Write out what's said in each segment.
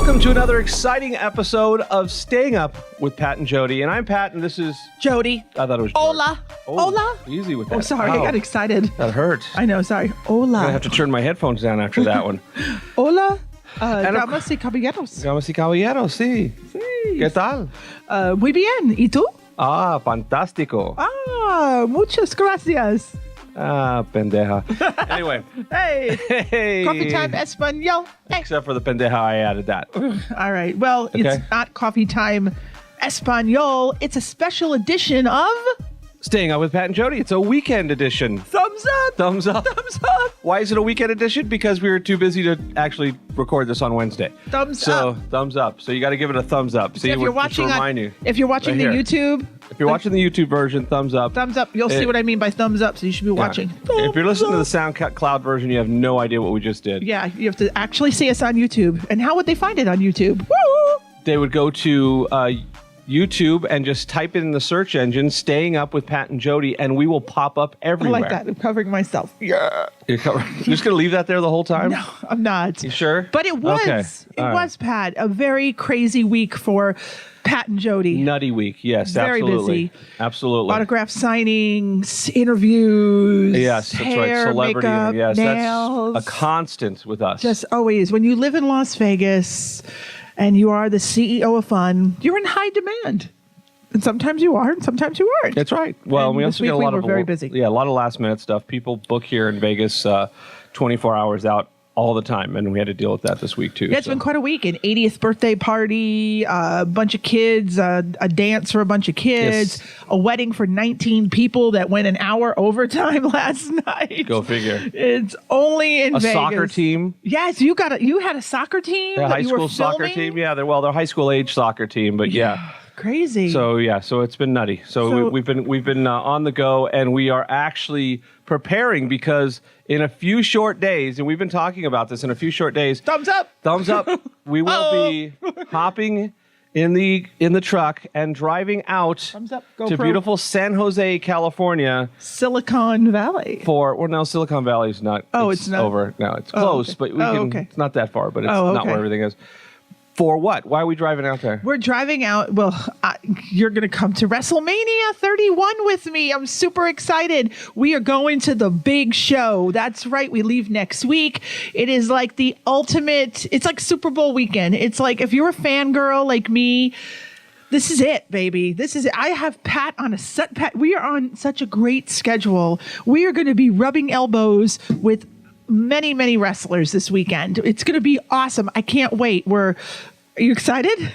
Welcome to another exciting episode of Staying Up with Pat and Jodi. And I'm Pat, and this is... Jodi. I thought it was George. Hola. Oh, Hola. Easy with that. Oh, sorry. I got excited. That hurt. I know. Sorry. Hola. I'm going to have to turn my headphones down after that one. Hola. Damas y caballeros. Damas y caballeros, sí. Sí. ¿Qué tal? Muy bien. ¿Y tú? Ah, fantástico. Muchas gracias. Pendeja. Anyway. Hey. Hey. Coffee time Espanol. Hey. Except for the pendeja, I added that. All right. Well, It's not coffee time Espanol. It's a special edition of... Staying Up with Pat and Jodi. It's a weekend edition. Thumbs up. Thumbs up. Thumbs up. Why is it a weekend edition? Because we were too busy to actually record this on Wednesday. Thumbs up. So, thumbs up. So you got to give it a thumbs up. See, if you're watching the YouTube... If you're watching the YouTube version, thumbs up. Thumbs up. You'll see what I mean by thumbs up, so you should be watching. If you're listening to the SoundCloud version, you have no idea what we just did. Yeah, you have to actually see us on YouTube. And how would they find it on YouTube? Woo! They would go to YouTube and just type in the search engine, Staying Up with Pat and Jodi, and we will pop up everywhere. I like that. I'm covering myself. Yeah. You're just going to leave that there the whole time? No, I'm not. You sure? But it was. Okay. It was, Pat. A very crazy week for Pat and Jodi. Nutty week. Yes, very absolutely. Busy. Absolutely. Autograph signings, interviews. Yes, that's hair, right. Celebrity. Makeup, yes, nails. That's a constant with us. Just always. When you live in Las Vegas and you are the CEO of fun, you're in high demand. And sometimes you are, and sometimes you aren't. That's right. Well, and we also get a lot of very busy. Yeah, a lot of last minute stuff. People book here in Vegas 24 hours out all the time, and we had to deal with that this week too. Yeah, it's been quite a week. An 80th birthday party, a bunch of kids, a dance for a bunch of kids, a wedding for 19 people that went an hour overtime last night. Go figure. It's only in Vegas. A soccer team. Yes, you had a soccer team. A that high you school were soccer filming? team. Yeah, they're high school age soccer team, but yeah. Crazy. So it's been nutty. So we've been on the go, and we are actually preparing because in a few short days, and we've been talking about this in a few short days. Thumbs up. We will be hopping in the truck and driving out to beautiful San Jose, California, Silicon Valley. Silicon Valley is not. It's not over. No, it's close, but we can. Okay. It's not that far, but it's not where everything is. For what? Why are we driving out there? We're driving out. Well, you're going to come to WrestleMania 31 with me. I'm super excited. We are going to the big show. That's right. We leave next week. It is like the ultimate. It's like Super Bowl weekend. It's like if you're a fangirl like me, this is it, baby. This is it. I have Pat on a set. Pat, we are on such a great schedule. We are going to be rubbing elbows with many wrestlers this weekend. It's going to be awesome. I can't wait. Are you excited?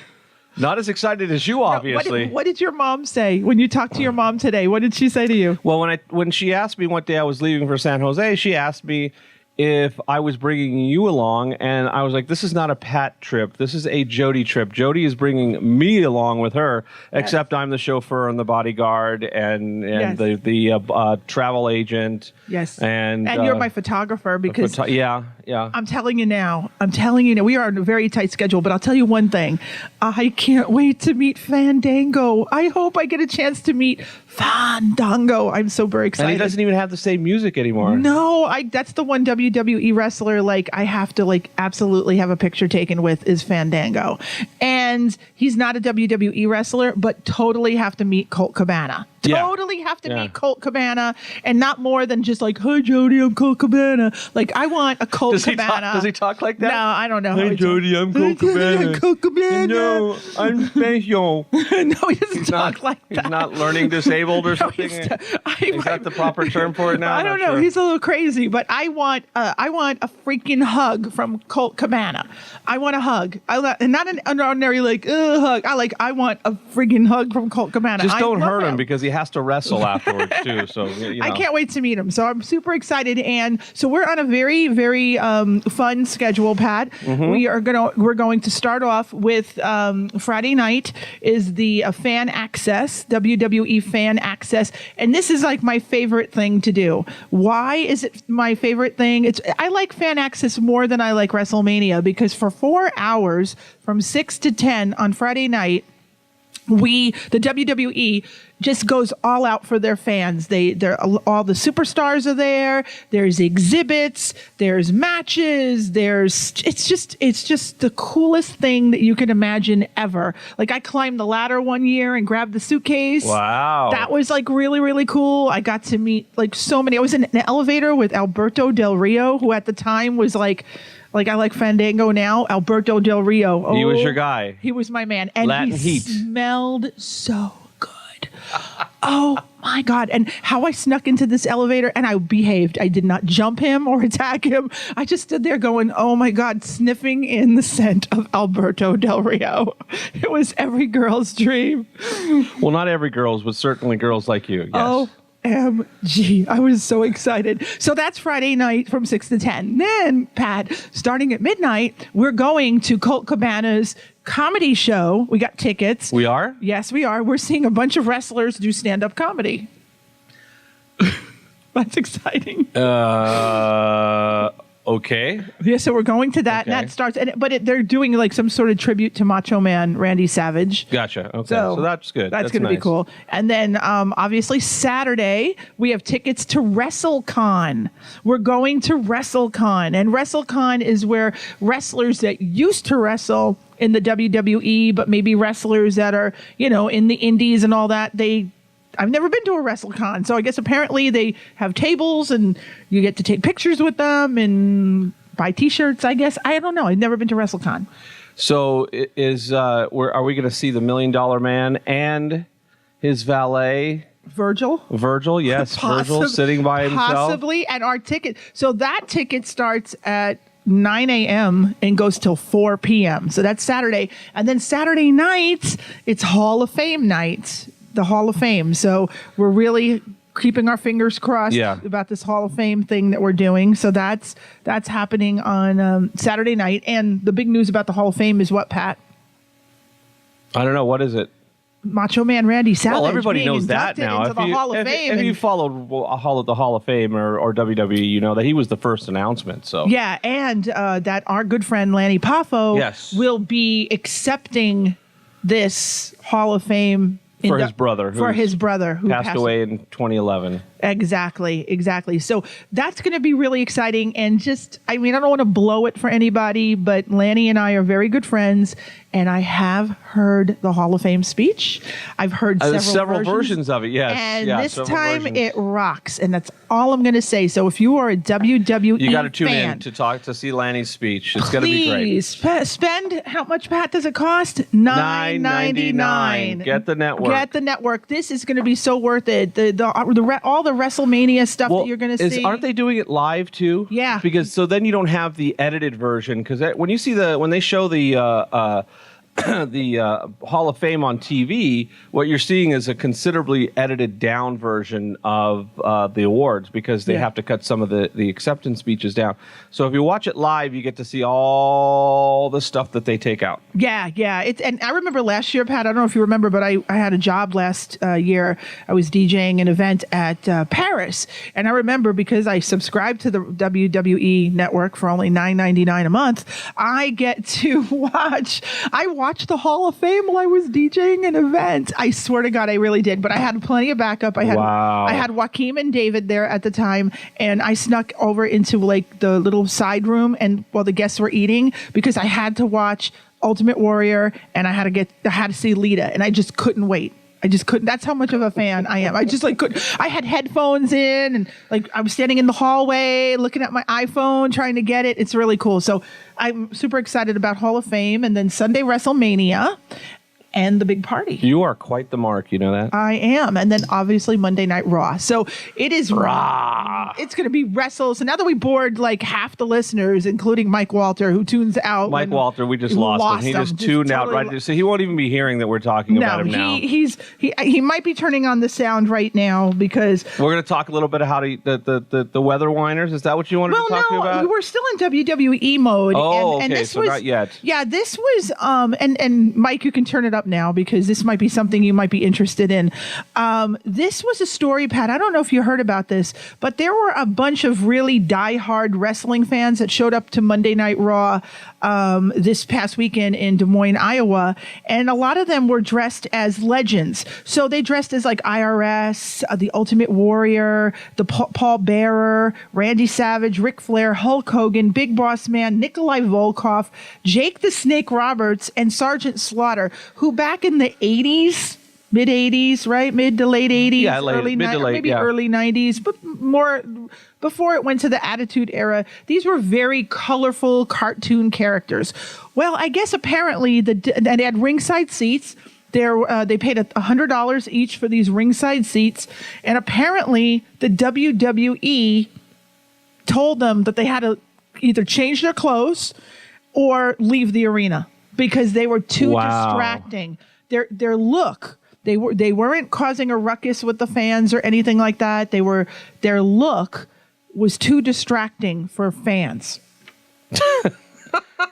Not as excited as you, obviously. What did your mom say when you talked to your mom today? What did she say to you? Well, when she asked me what day I was leaving for San Jose, she asked me if I was bringing you along, and I was like, this is not a Pat trip. This is a Jodi trip. Jodi is bringing me along with her, except I'm the chauffeur and the bodyguard and the travel agent. Yes. And you're my photographer because yeah. I'm telling you now, we are on a very tight schedule, but I'll tell you one thing. I can't wait to meet Fandango. I hope I get a chance to meet Fandango. I'm so very excited. And he doesn't even have the same music anymore. No, that's the one WWE wrestler I have to absolutely have a picture taken with is Fandango. And he's not a WWE wrestler, but totally have to meet Colt Cabana. Totally have to meet Colt Cabana, and not more than just hi Jodi, I'm Colt Cabana. I want a Colt Cabana. Does he talk like that? No, I don't know. Hey Jodi, I'm Colt Cabana. Colt Cabana. No, I'm special. No, he doesn't talk like that. He's not learning disabled or something. Is that the proper term for it now? I don't know. Sure. He's a little crazy, but I want a freaking hug from Colt Cabana. I want a hug. And not an ordinary hug. I want a freaking hug from Colt Cabana. Just don't hurt him because he has to wrestle afterwards too. So I can't wait to meet him. So I'm super excited, and so we're on a very fun schedule, Pat. Mm-hmm. We're going to start off with Friday night is the fan access, WWE fan access, and this is my favorite thing to do. Why is it my favorite thing? I like fan access more than I like WrestleMania because for 4 hours from 6 to 10 on Friday night, the WWE just goes all out for their fans. They're all the superstars are there. There's exhibits, there's matches, it's just the coolest thing that you can imagine ever. Like I climbed the ladder one year and grabbed the suitcase. Wow. That was like really, really cool. I got to meet like so many. I was in an elevator with Alberto Del Rio, who at the time was like I like Fandango now, Alberto Del Rio. Oh, he was your guy. He was my man. And Latin he heat. smelled so good. Oh my God. And how I snuck into this elevator and I behaved. I did not jump him or attack him. I just stood there going, oh my God, sniffing in the scent of Alberto Del Rio. It was every girl's dream. Well, not every girl's, but certainly girls like you. Yes. OMG. I was so excited. So that's Friday night from 6 to 10. Then, Pat, starting at midnight, we're going to Colt Cabana's comedy show. We got tickets. We are? Yes, we are. We're seeing a bunch of wrestlers do stand-up comedy. That's exciting. Okay. Yeah, so we're going to that, Okay. and that starts. They're doing like some sort of tribute to Macho Man Randy Savage. Gotcha. Okay. So that's good. That's going to be nice. cool. And then obviously Saturday, we have tickets to WrestleCon. We're going to WrestleCon. And WrestleCon is where wrestlers that used to wrestle in the WWE, but maybe wrestlers that are, in the indies and all that, I've never been to a WrestleCon, so I guess apparently they have tables and you get to take pictures with them and buy T-shirts, I guess. I don't know. I've never been to WrestleCon. So are we going to see the $1 Million Man and his valet? Virgil, yes. Virgil sitting by himself? Possibly. And our ticket. So that ticket starts at 9 a.m. and goes till 4 p.m. So that's Saturday. And then Saturday night, it's Hall of Fame night. The Hall of Fame. So we're really keeping our fingers crossed about this Hall of Fame thing that we're doing. So that's happening on Saturday night. And the big news about the Hall of Fame is what, Pat? I don't know. What is it? Macho Man Randy Savage. Well, everybody being knows that inducted now. into the Hall of Fame. If you followed the Hall of Fame or WWE, you know that he was the first announcement. So yeah, and that our good friend Lanny Poffo will be accepting this Hall of Fame for his brother who passed away in 2011. Exactly. So that's going to be really exciting. And I don't want to blow it for anybody, but Lanny and I are very good friends. And I have heard the Hall of Fame speech. I've heard several versions of it, yes. And this time it rocks. And that's all I'm going to say. So if you are a WWE you got to tune fan, in to see Lanny's speech. It's going to be great. Please spend, how much, Pat, does it cost? $9.99. Get the network. This is going to be so worth it. All the WrestleMania stuff that you're going to see. Aren't they doing it live too? Yeah. Because so then you don't have the edited version. Because when they show the the Hall of Fame on TV, what you're seeing is a considerably edited down version of the awards because they have to cut some of the acceptance speeches down. So if you watch it live, you get to see all the stuff that they take out. Yeah. And I remember last year, Pat, I don't know if you remember, but I had a job last year. I was DJing an event at Paris. And I remember because I subscribed to the WWE network for only $9.99 a month, I get to watch the Hall of Fame while I was DJing an event. I swear to God, I really did. But I had plenty of backup. I had Joaquin and David there at the time, and I snuck over into like the little side room and while the guests were eating because I had to watch Ultimate Warrior and I had to see Lita, and I just couldn't wait. I just couldn't. That's how much of a fan I am. I just couldn't. I had headphones in and I was standing in the hallway looking at my iPhone trying to get it. It's really cool. So I'm super excited about Hall of Fame and then Sunday WrestleMania and the big party. You are quite the mark. You know that? I am. And then obviously Monday Night Raw. So it is raw. It's going to be wrestle. So now that we bored like half the listeners, including Mike Walter, who tunes out. Mike Walter, we just lost him. He just tuned out right. So he won't even be hearing that we're talking about him now. He might be turning on the sound right now because we're going to talk a little bit of how the weather whiners. Is that what you wanted to talk about? We're still in WWE mode. Oh, and okay. this So not yet. Yeah, this was and Mike, you can turn it up up now because this might be something you might be interested in. This was a story, Pat. I don't know if you heard about this, but there were a bunch of really diehard wrestling fans that showed up to Monday Night Raw this past weekend in Des Moines, Iowa, and a lot of them were dressed as legends. So they dressed as like IRS, the Ultimate Warrior, the Paul Bearer, Randy Savage, Ric Flair, Hulk Hogan, Big Boss Man, Nikolai Volkov, Jake the Snake Roberts, and Sergeant Slaughter, who back in the 80s, mid 80s, right? Mid to late 80s, Yeah, early mid to late, maybe yeah. early 90s, but more before it went to the Attitude Era. These were very colorful cartoon characters. Well, I guess apparently they had ringside seats. They paid $100 each for these ringside seats, and apparently the WWE told them that they had to either change their clothes or leave the arena because they were too distracting. Their look, they weren't causing a ruckus with the fans or anything like that. Their look was too distracting for fans.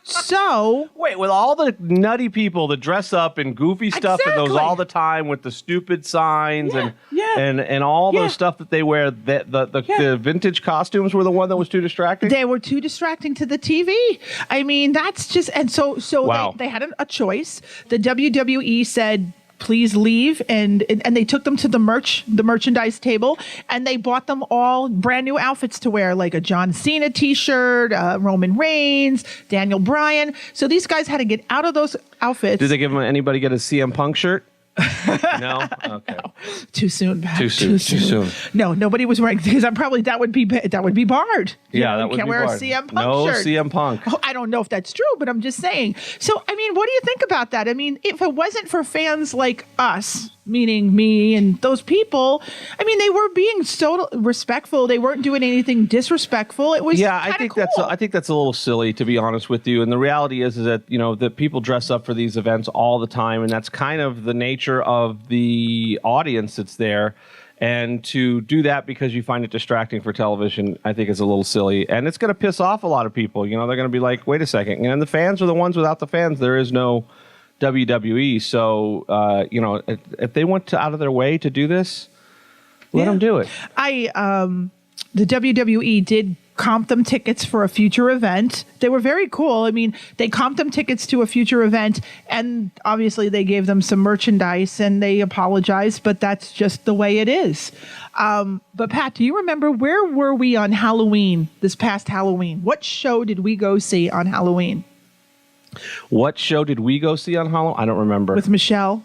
So wait, with all the nutty people that dress up in goofy stuff and those all the time with the stupid signs and all those stuff that they wear, the vintage costumes were the one that was too distracting? They were too distracting to the TV. I mean, that's just, and so Wow. they had a choice. The WWE said, please leave, and they took them to the merchandise table, and they bought them all brand new outfits to wear, like a John Cena t-shirt, Roman Reigns, Daniel Bryan. So these guys had to get out of those outfits. Did they give anybody get a CM Punk shirt? No? Okay. No. Too soon, Pat. Too soon. No, nobody was wearing, because that would be barred. That would can't be wear barred. a CM Punk no shirt. CM Punk. Oh, I don't know if that's true, but I'm just saying. So, I mean, what do you think about that? I mean, if it wasn't for fans like us, meaning me and those people, I mean, they were being so respectful. They weren't doing anything disrespectful. It was I think cool. that's a little silly, to be honest with you. And the reality is that that people dress up for these events all the time, and that's kind of the nature of the audience that's there. And to do that because you find it distracting for television, I think is a little silly. And it's going to piss off a lot of people. They're going to be like, wait a second. And the fans are the ones. Without the fans, there is no WWE. So, if they went out of their way to do this, let them do it. The WWE did comp them tickets for a future event. They were very cool. I mean, they comped them tickets to a future event, and obviously they gave them some merchandise and they apologized, but that's just the way it is. But Pat, do you remember, where were we on Halloween, this past Halloween? What show did we go see on Halloween? What show did we go see on Halloween? I don't remember. With Michelle?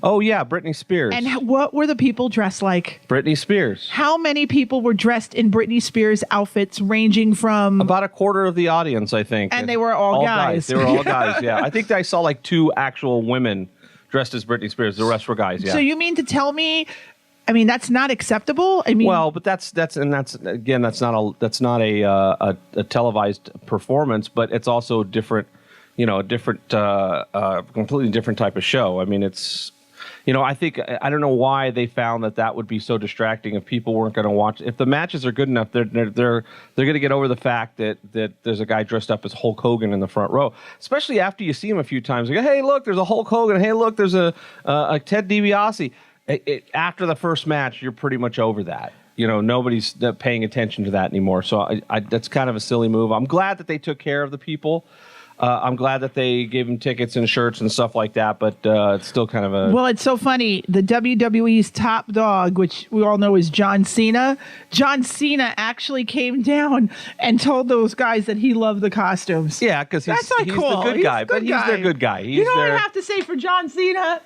Oh, yeah, Britney Spears. And what were the people dressed like? Britney Spears. How many people were dressed in Britney Spears outfits, ranging from... About a quarter of the audience, I think. And they were all guys. They were all guys, yeah. I think I saw like 2 actual women dressed as Britney Spears. The rest were guys, yeah. So you mean to tell me... I mean, that's not acceptable. I mean, well, but that's not a televised performance, but it's also different, completely different type of show. I mean, it's, I don't know why they found that would be so distracting if people weren't going to watch. If the matches are good enough, they're going to get over the fact that there's a guy dressed up as Hulk Hogan in the front row, especially after you see him a few times. Like, hey, look, there's a Hulk Hogan. Hey, look, there's a Ted DiBiase. After the first match, you're pretty much over that. Nobody's paying attention to that anymore. So that's kind of a silly move. I'm glad that they took care of the people. I'm glad that they gave them tickets and shirts and stuff like that, but it's still kind of a... Well, it's so funny. The WWE's top dog, which we all know is John Cena, actually came down and told those guys that he loved the costumes. Yeah, because he's cool. the good guy, but he's their good guy. He's what I have to say for John Cena?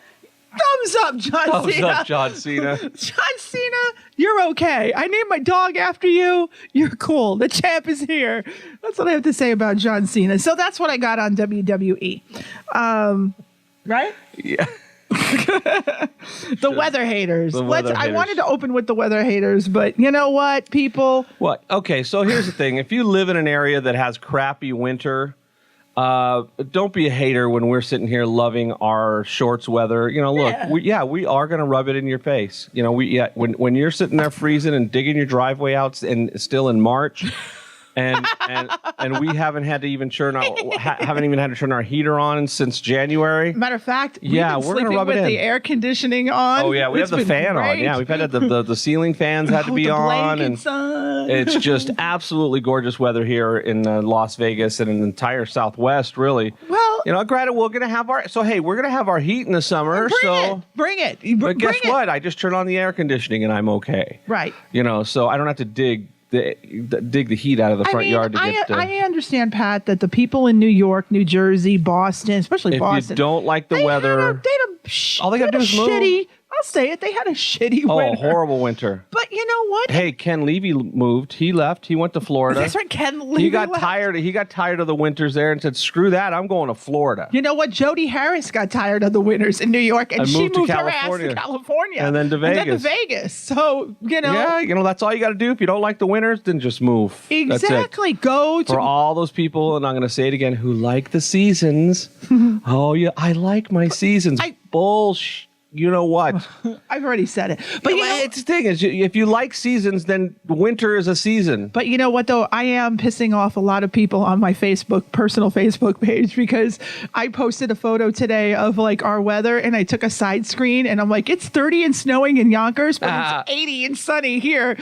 Thumbs up, John Cena. Thumbs up, John Cena. John Cena, you're okay. I named my dog after you. You're cool. The champ is here. That's what I have to say about John Cena. So that's what I got on WWE. Right? Yeah. The weather haters. I wanted to open with the weather haters, but you know what, people? What? Okay, so here's the thing. If you live in an area that has crappy winter... don't be a hater when we're sitting here loving our shorts weather. Look, we are going to rub it in your face. When you're sitting there freezing and digging your driveway out and still in March and we haven't had to even haven't even had to turn our heater on since January. Matter of fact, yeah, we've been we're gonna sleeping rub it with in. the air conditioning on. Oh yeah, we have the fan on. Yeah, we've had the ceiling fans had to be the on, blankets on. It's just absolutely gorgeous weather here in Las Vegas and in the entire Southwest, really. Well, granted, we're gonna have we're gonna have our heat in the summer. Bring it. But guess what? I just turn on the air conditioning and I'm okay. Right. So I don't have to dig the heat out of the front yard to get. I understand, Pat, that the people in New York, New Jersey, Boston, especially Boston, if you don't like the weather, all they got to do is move. I'll say it. They had a shitty winter. Oh, horrible winter. But you know what? Hey, Ken Levy moved. He left. He went to Florida. That's right. Ken Levy He got left. tired. He got tired of the winters there and said, "Screw that! I'm going to Florida." You know what? Jodi Harris got tired of the winters in New York, and she moved her ass to California, and then to Vegas. So yeah, that's all you got to do. If you don't like the winters, then just move. Exactly. Go to for all those people, and I'm going to say it again, who like the seasons. Oh yeah, I like my seasons. Bullshit. You know what? I've already said it. But it's the thing is, if you like seasons, then winter is a season. But you know what, though? I am pissing off a lot of people on my personal Facebook page, because I posted a photo today of our weather, and I took a side screen, and I'm like, it's 30 and snowing in Yonkers, but it's 80 and sunny here.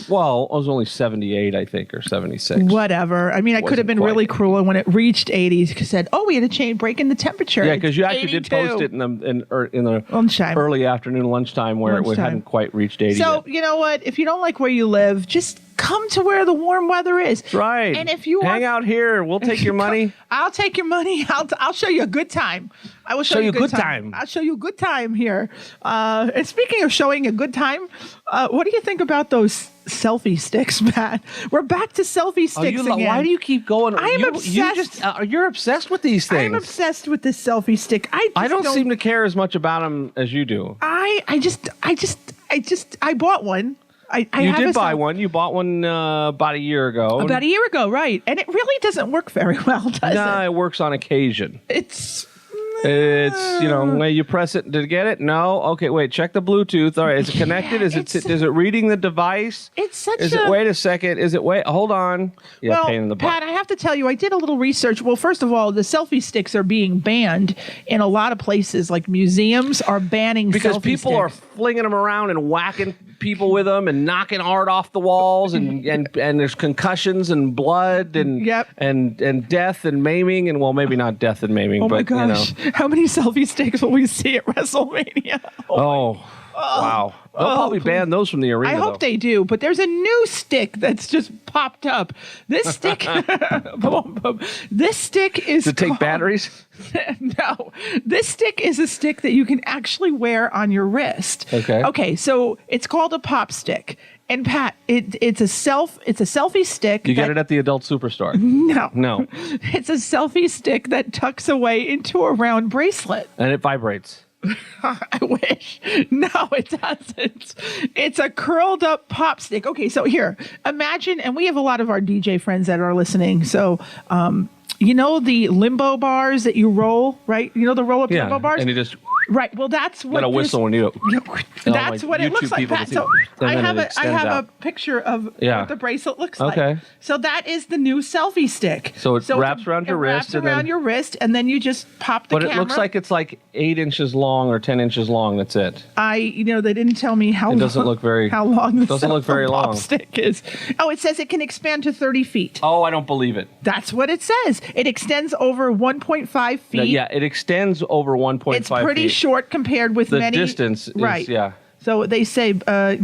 Well, it was only 78, I think, or 76. Whatever. I mean, I could have been really cruel, and when it reached 80, said, "Oh, we had a break in the temperature." Yeah, because you actually did post it in the early afternoon, lunchtime, where it hadn't quite reached 80. So you know what? If you don't like where you live, just come to where the warm weather is. That's right. And if you hang out here, we'll take your money. I'll take your money. I'll show you a good time. I will show you a good time. I'll show you a good time here. And speaking of showing a good time, what do you think about those selfie sticks, Matt? We're back to selfie sticks again. Why do you keep going? I'm obsessed. You're obsessed with these things. I'm obsessed with this selfie stick. I don't seem to care as much about them as you do. I bought one. You did buy one. You bought one about a year ago. About a year ago, right. And it really doesn't work very well, does it? No, it works on occasion. It's when you press it to get it. No, okay, wait. Check the Bluetooth. All right, is it connected? Is it reading the device? Wait a second. Hold on. Yeah, well, pain in the butt. Pat, I have to tell you, I did a little research. Well, first of all, the selfie sticks are being banned in a lot of places, like museums are banning because selfie people sticks. are flinging them around and whacking people with them and knocking art off the walls and there's concussions and blood and and death and maiming and maybe not death and maiming. Oh but my gosh! How many selfie sticks will we see at WrestleMania? Wow. They'll probably ban those from the arena. I hope they do, but there's a new stick that's just popped up. This stick, this stick is. To take batteries? No, this stick is a stick that you can actually wear on your wrist. Okay. Okay, so it's called a pop stick. And Pat, it's a selfie stick. You get it at the adult superstore. No. It's a selfie stick that tucks away into a round bracelet. And it vibrates. I wish. No, it doesn't. It's a curled up pop stick. Okay, so here, imagine, and we have a lot of our DJ friends that are listening. So, the limbo bars that you roll, right? You know the roll up limbo bars? And you just... Right. Well, that's what. Got a whistle when you. That's what it looks like, Pat. So I have a picture of what the bracelet looks like. So that is the new selfie stick. So it wraps around your wrist. And then you just pop the camera. But it looks like it's like 8 inches long or 10 inches long. That's it. They didn't tell me how. It doesn't look very. How long the doesn't look very long. Pop stick is. Oh, it says it can expand to 30 feet. Oh, I don't believe it. That's what it says. It extends over 1.5 feet. Yeah, it extends over 1.5 feet. It's pretty short compared with the many. Distance is, right. So they say, but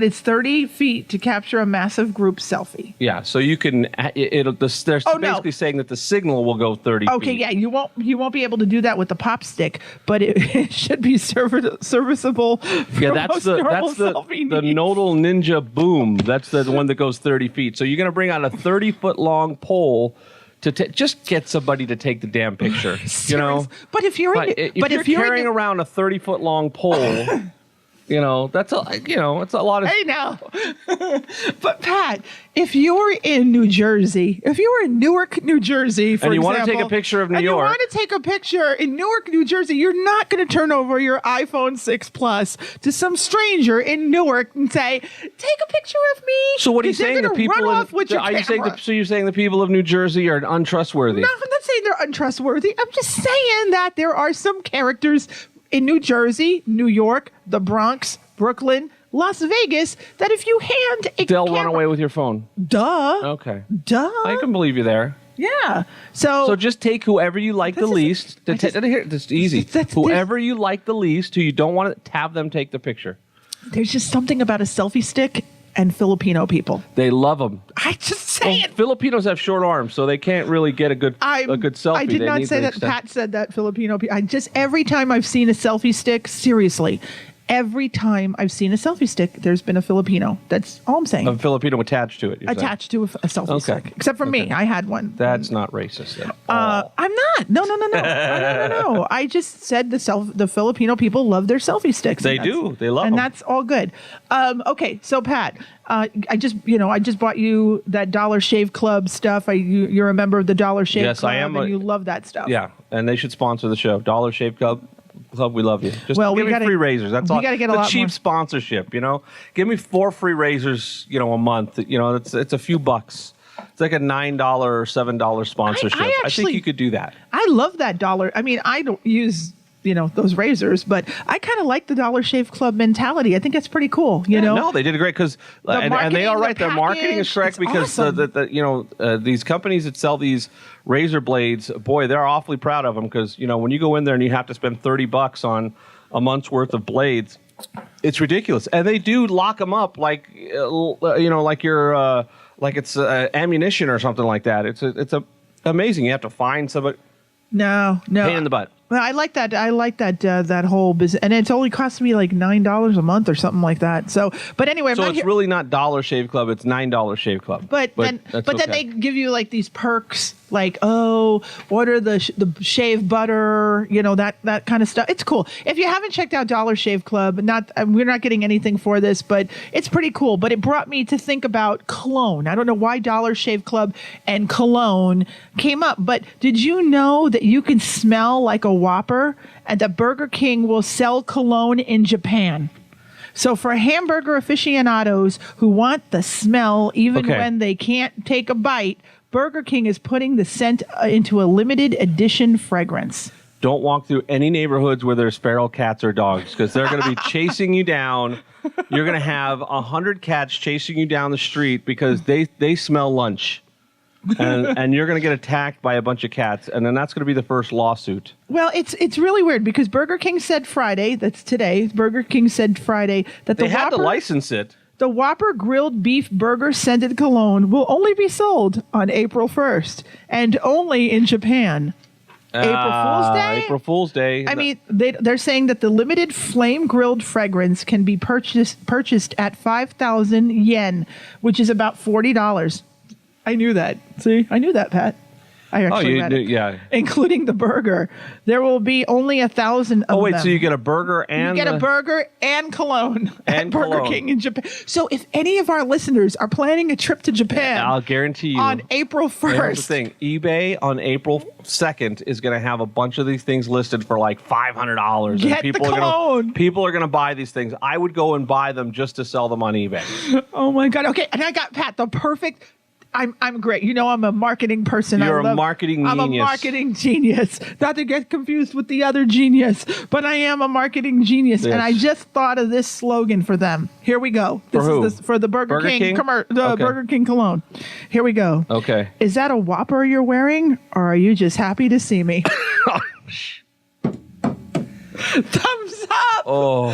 it's 30 feet to capture a massive group selfie. Yeah, so you can. They're basically saying that the signal will go 30 feet. Okay, yeah, you won't be able to do that with the pop stick, but it should be serviceable. Yeah, that's the Nodal Ninja Boom. That's the one that goes 30 feet. So you're going to bring out a 30-foot long pole. To just get somebody to take the damn picture, But if you're carrying around a 30-foot long pole, That's it's a lot of. I know. But Pat, if you were in New Jersey, if you were in Newark, New Jersey, for and you example, want to take a picture of New York, you want to take a picture in Newark, New Jersey, you're not going to turn over your iPhone 6 Plus to some stranger in Newark and say, "Take a picture of me." So what are you saying? The people run off with your camera. So you're saying the people of New Jersey are untrustworthy? No, I'm not saying they're untrustworthy. I'm just saying that there are some characters in New Jersey, New York, the Bronx, Brooklyn, Las Vegas, that if you hand a they'll camera, run away with your phone. Duh. Okay. Duh. I can believe you there. Yeah. So just take whoever you like the least. It's easy. Whoever you like the least, who you don't want to have them take the picture. There's just something about a selfie stick and Filipino people. They love them. I just say it. Filipinos have short arms, so they can't really get a good selfie. I did not say that. Pat said that Filipino people. Every time I've seen a selfie stick, seriously, every time I've seen a selfie stick, there's been a Filipino. That's all I'm saying. A Filipino attached to it. Attached to a selfie stick. Except for me. I had one. That's not racist at all. I'm not. No. I just said the Filipino people love their selfie sticks. They do. They love them. And that's all good. Okay, so Pat, I just bought you that Dollar Shave Club stuff. You're a member of the Dollar Shave Club. Yes, I am. And you love that stuff. Yeah, and they should sponsor the show. Dollar Shave Club, we love you. Just give me free razors. That's all. We got to get a lot cheap more sponsorship. Give me 4 free razors. A month. It's a few bucks. It's like a $9 or $7 sponsorship. I think you could do that. I love that dollar. I mean, I don't use those razors, but I kind of like the Dollar Shave Club mentality. I think it's pretty cool. No, they did great because and they are right. Their marketing is correct because awesome. These companies that sell these razor blades, boy, they're awfully proud of them because when you go in there and you have to spend $30 on a month's worth of blades, it's ridiculous. And they do lock them up like it's ammunition or something like that. It's amazing. You have to find somebody. No. Pain in the butt. Well, I like that. That whole business, and it's only cost me like $9 a month or something like that. So, but anyway, it's really not Dollar Shave Club; it's $9 Shave Club. But then they give you like these perks, like what are the shave butter, that kind of stuff. It's cool. If you haven't checked out Dollar Shave Club, we're not getting anything for this, but it's pretty cool. But it brought me to think about cologne. I don't know why Dollar Shave Club and cologne came up, but did you know that you can smell like a Whopper and that Burger King will sell cologne in Japan? So for hamburger aficionados who want the smell even when they can't take a bite, Burger King is putting the scent into a limited edition fragrance. Don't walk through any neighborhoods where there's feral cats or dogs because they're going to be chasing you down. You're going to have 100 cats chasing you down the street because they smell lunch. and you're going to get attacked by a bunch of cats, and then that's going to be the first lawsuit. Well, it's really weird because Burger King said Friday, that's today, Burger King said Friday that they had to license it. The Whopper grilled beef burger scented cologne will only be sold on April 1st and only in Japan. April Fool's Day? I mean, they're saying that the limited flame grilled fragrance can be purchased at 5,000 yen, which is about $40. I knew that. See, I knew that, Pat. I actually read it. Yeah. Including the burger. There will be only 1,000 of them. Oh, wait, so you get a burger and... You get a burger and cologne at Burger King in Japan. So if any of our listeners are planning a trip to Japan... I'll guarantee you... On April 1st... Here's the thing. eBay on April 2nd is going to have a bunch of these things listed for like $500. Get the cologne! People are going to buy these things. I would go and buy them just to sell them on eBay. Oh, my God. Okay, and I got, Pat, the perfect... I'm great. I'm a marketing person. You're a marketing genius. I'm a marketing genius. Not to get confused with the other genius, but I am a marketing genius. Yes. And I just thought of this slogan for them. Here we go. For the Burger King? Burger King cologne. Here we go. Okay. Is that a Whopper you're wearing, or are you just happy to see me? Thumbs up. Oh.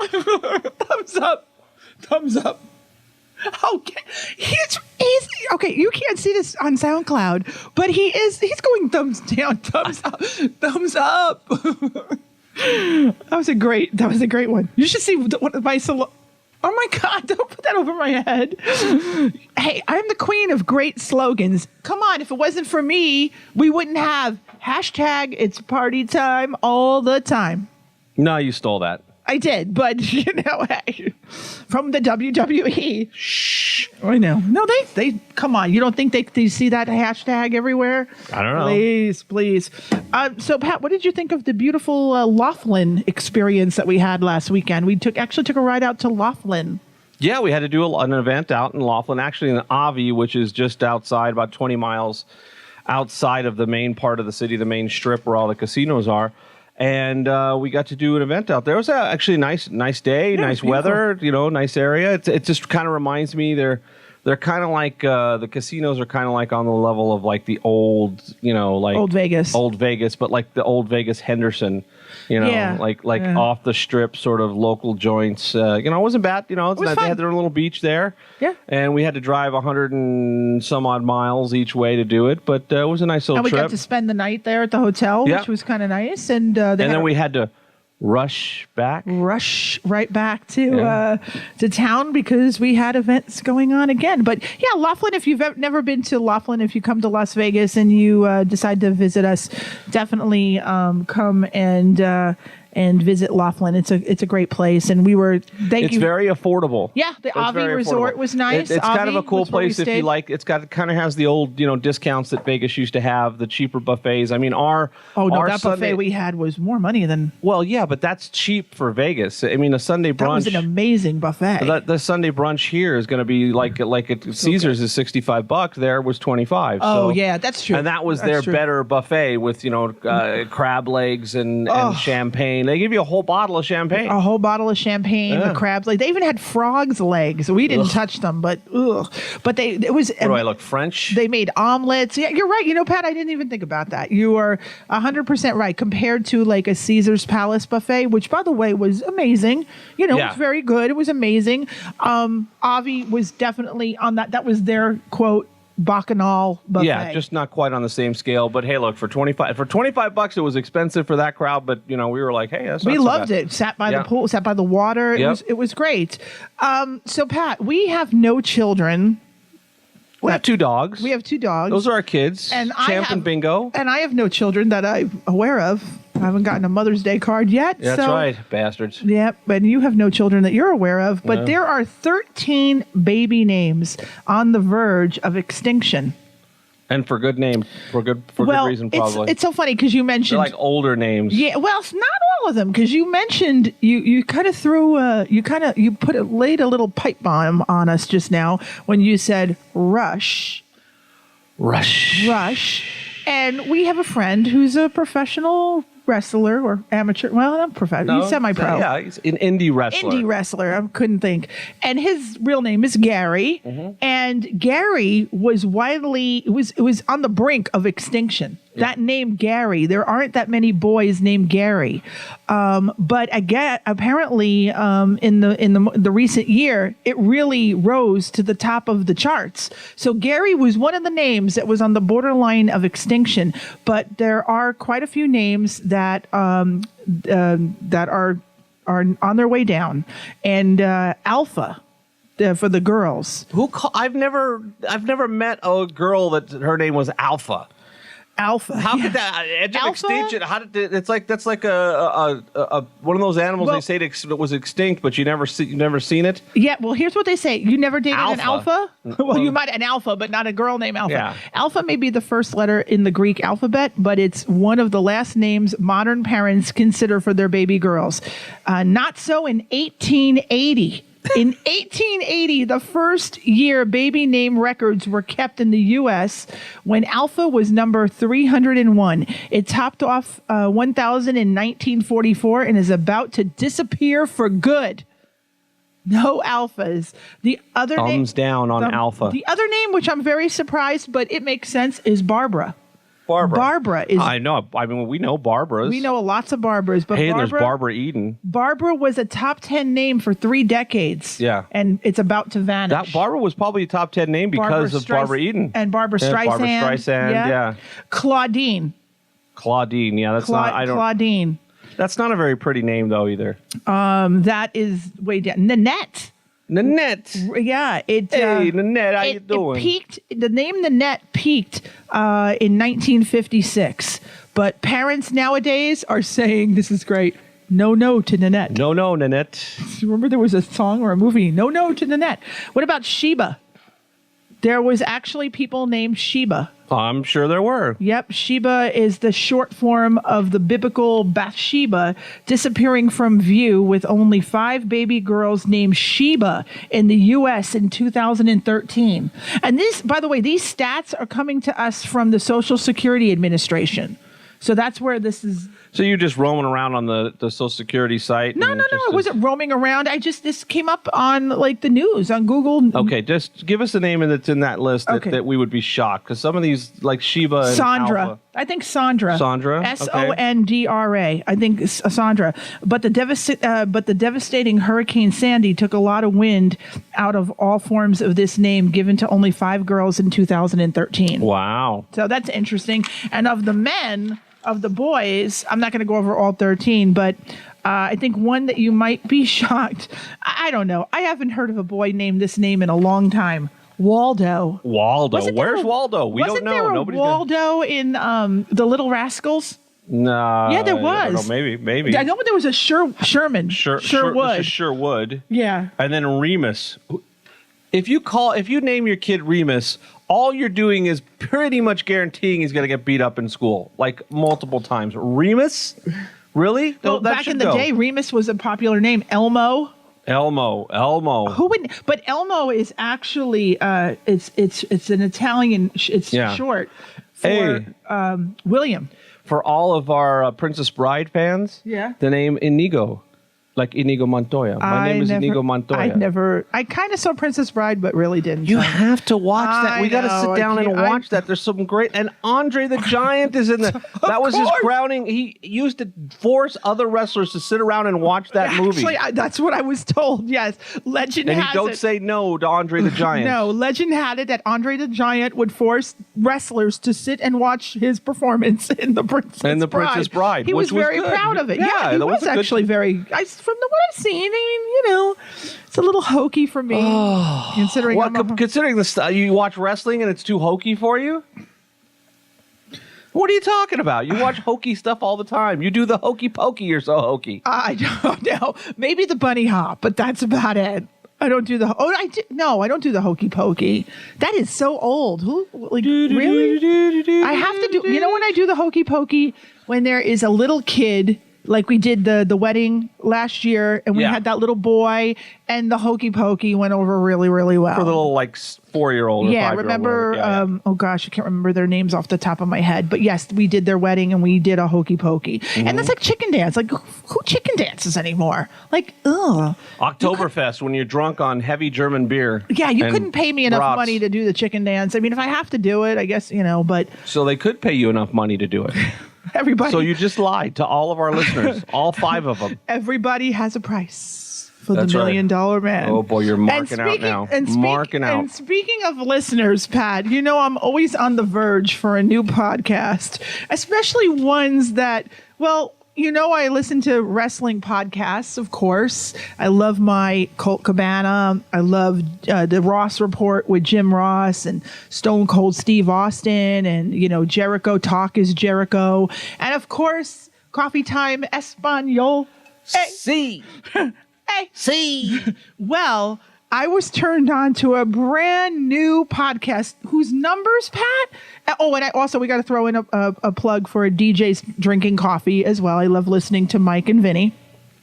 Thumbs up. Thumbs up. Thumbs up. Okay, he's okay. You can't see this on SoundCloud, but he's going thumbs down, thumbs up, thumbs up. That was a great one. You should see one of my Oh my God! Don't put that over my head. Hey, I'm the queen of great slogans. Come on, if it wasn't for me, we wouldn't have #It's party time all the time. No, you stole that. I did, but hey, from the WWE. Shh. I know. No, they come on. You don't think they see that hashtag everywhere? I don't know. Please. So Pat, what did you think of the beautiful Laughlin experience that we had last weekend? We actually took a ride out to Laughlin. Yeah, we had to do an event out in Laughlin, actually in Avi, which is just outside, about 20 miles outside of the main part of the city, the main strip where all the casinos are. And we got to do an event out there. It was actually a nice day, nice weather, nice area. It just kind of reminds me they're kind of like the casinos are kind of like on the level of like the old, like Old Vegas, but like the old Vegas Henderson, like off the strip sort of local joints. It wasn't bad. They had their own little beach there. Yeah. And we had to drive 100 and some odd miles each way to do it, but it was a nice little trip. And we got to spend the night there at the hotel, which was kind of nice. And then we had to rush right back to town because we had events going on again. But yeah, Laughlin, if you've never been to Laughlin, if you come to Las Vegas and you decide to visit us, definitely come and visit Laughlin. It's a great place, and it's very affordable. Yeah, the Avi Resort was nice. It's kind of a cool place if you like. It kind of has the old discounts that Vegas used to have, the cheaper buffets. I mean, that buffet we had was more money than. Well, yeah, but that's cheap for Vegas. I mean, a Sunday brunch. That was an amazing buffet. The Sunday brunch here is going to be like Caesar's is $65. There was $25. Oh, yeah, that's true. And that was their better buffet with crab legs and champagne. They give you a whole bottle of champagne. The crab legs. They even had frogs' legs. We didn't touch them, but ugh. But it was. What do I look French? They made omelets. Yeah, you're right. Pat, I didn't even think about that. You are 100% right. Compared to like a Caesar's Palace buffet, which by the way was amazing. It was very good. It was amazing. Avi was definitely on that. That was their quote. Bacchanal buffet. Yeah, just not quite on the same scale. But hey, look, for $25, it was expensive for that crowd. But we were like, hey, that's not we so loved bad. it. Sat by the pool, sat by the water. It was great. So Pat, we have no children. We have 2 dogs. Those are our kids, and Champ and Bingo. And I have no children that I'm aware of. I haven't gotten a Mother's Day card yet. That's right, bastards. Yep, and you have no children that you're aware of. But there are 13 baby names on the verge of extinction. And for good good reason, probably. It's so funny because you mentioned they're like older names. Yeah, well, it's not all of them because you mentioned you kind of threw laid a little pipe bomb on us just now when you said Rush. And we have a friend who's a professional wrestler or amateur. Well, not professional. He's semi-pro. Yeah, he's an indie wrestler. I couldn't think. And his real name is Gary. Mm-hmm. And Gary was it was on the brink of extinction. Yeah. That name Gary. There aren't that many boys named Gary. But again, apparently, in the recent year, it really rose to the top of the charts. So Gary was one of the names that was on the borderline of extinction. But there are quite a few names that are on their way down. And Alpha. For the girls. I've never met a girl that her name was Alpha. Alpha. How could that edge of extinction? That's like a one of those animals they say that was extinct, but you've never seen it. Yeah. Well, here's what they say: you never dated an alpha. Well, you might an alpha, but not a girl named Alpha. Yeah. Alpha may be the first letter in the Greek alphabet, but it's one of the last names modern parents consider for their baby girls. Not so in 1880. In 1880, the first year baby name records were kept in the U.S. when Alpha was number 301. It topped off 1,000 in 1944 and is about to disappear for good. No alphas. The other thumbs down on Alpha. The other name, which I'm very surprised, but it makes sense, is Barbara. Barbara is. I know. I mean, we know Barbaras. We know lots of Barbaras, but there's Barbara Eden. Barbara was a top 10 name for 3 decades. Yeah, and it's about to vanish. That Barbara was probably a top 10 name because of Barbara Eden and Barbara Streisand. Yeah. Claudine. Yeah, that's not. I don't. Claudine. That's not a very pretty name though either. That is way down. Nanette. Yeah. Hey, Nanette, how you doing? The name Nanette peaked in 1956. But parents nowadays are saying, this is great, No to Nanette. No, Nanette. Remember there was a song or a movie, No to Nanette. What about Sheba? There was actually people named Sheba. I'm sure there were. Yep, Sheba is the short form of the biblical Bathsheba disappearing from view, with only 5 baby girls named Sheba in the U.S. in 2013. And this, by the way, these stats are coming to us from the Social Security Administration. So that's where this is. So you're just roaming around on the Social Security site? No. I wasn't roaming around. This came up on like the news on Google. Okay, just give us a name that's in that list that we would be shocked, because some of these like Sheba and Sandra. Alpha. I think Sandra. Sondra. Sondra. I think Sandra. But the devastating Hurricane Sandy took a lot of wind out of all forms of this name, given to only 5 girls in 2013. Wow. So that's interesting. And of the men. Of the boys, I'm not going to go over all 13, but I think one that you might be shocked. I don't know. I haven't heard of a boy named this name in a long time. Waldo. Where's Waldo? We don't know. Wasn't there a Waldo in The Little Rascals? No. Yeah, there was. I don't know, maybe. I know there was a Sherman. Sherwood. This is Sherwood. Yeah. And then Remus. If you name your kid Remus, all you're doing is pretty much guaranteeing he's going to get beat up in school, like multiple times. Remus? Really? Well, back in the day, Remus was a popular name. Elmo. Who would? But Elmo is actually it's an Italian. It's short for William. For all of our Princess Bride fans, the name Inigo. Like Inigo Montoya. My name is Inigo Montoya. I kind of saw Princess Bride, but really didn't. You have to watch that. We got to sit down and watch that. There's some great. And Andre the Giant is in the. That was his crowning. He used to force other wrestlers to sit around and watch that movie. Actually, that's what I was told. Yes, legend has it. And don't say no to Andre the Giant. No, legend had it that Andre the Giant would force wrestlers to sit and watch his performance in the Princess Bride. He was very proud of it. Yeah, he was actually very. From what I've seen, I mean, it's a little hokey for me. Considering you watch wrestling and it's too hokey for you? What are you talking about? You watch hokey stuff all the time. You do the hokey pokey, you're so hokey. I don't know. Maybe the bunny hop, but that's about it. I don't do I don't do the hokey pokey. That is so old. Really? I have to do, when I do the hokey pokey, when there is a little kid. Like we did the wedding last year, and we had that little boy, and the hokey pokey went over really, really well. For the little 4-year-old or 5-year-old. Remember, oh gosh, I can't remember their names off the top of my head. But yes, we did their wedding, and we did a hokey pokey. Mm-hmm. And that's like chicken dance. Like, who chicken dances anymore? Like, ugh. Oktoberfest, when you're drunk on heavy German beer. Yeah, you couldn't pay me enough money to do the chicken dance. I mean, if I have to do it, I guess, but. So they could pay you enough money to do it. Everybody. So you just lied to all of our listeners, all 5 of them. Everybody has a price for the $1 million man. Oh boy, you're marking out now. Marking out. And speaking of listeners, Pat, I'm always on the verge for a new podcast, especially ones that, I listen to wrestling podcasts, of course. I love my Colt Cabana. I love the Ross Report with Jim Ross and Stone Cold Steve Austin and, Jericho Talk is Jericho. And, of course, Coffee Time Espanol. Sí. Hey. Sí. Well, I was turned on to a brand new podcast whose numbers, Pat. Oh, and we got to throw in a plug for DJ's Drinking Coffee as well. I love listening to Mike and Vinny.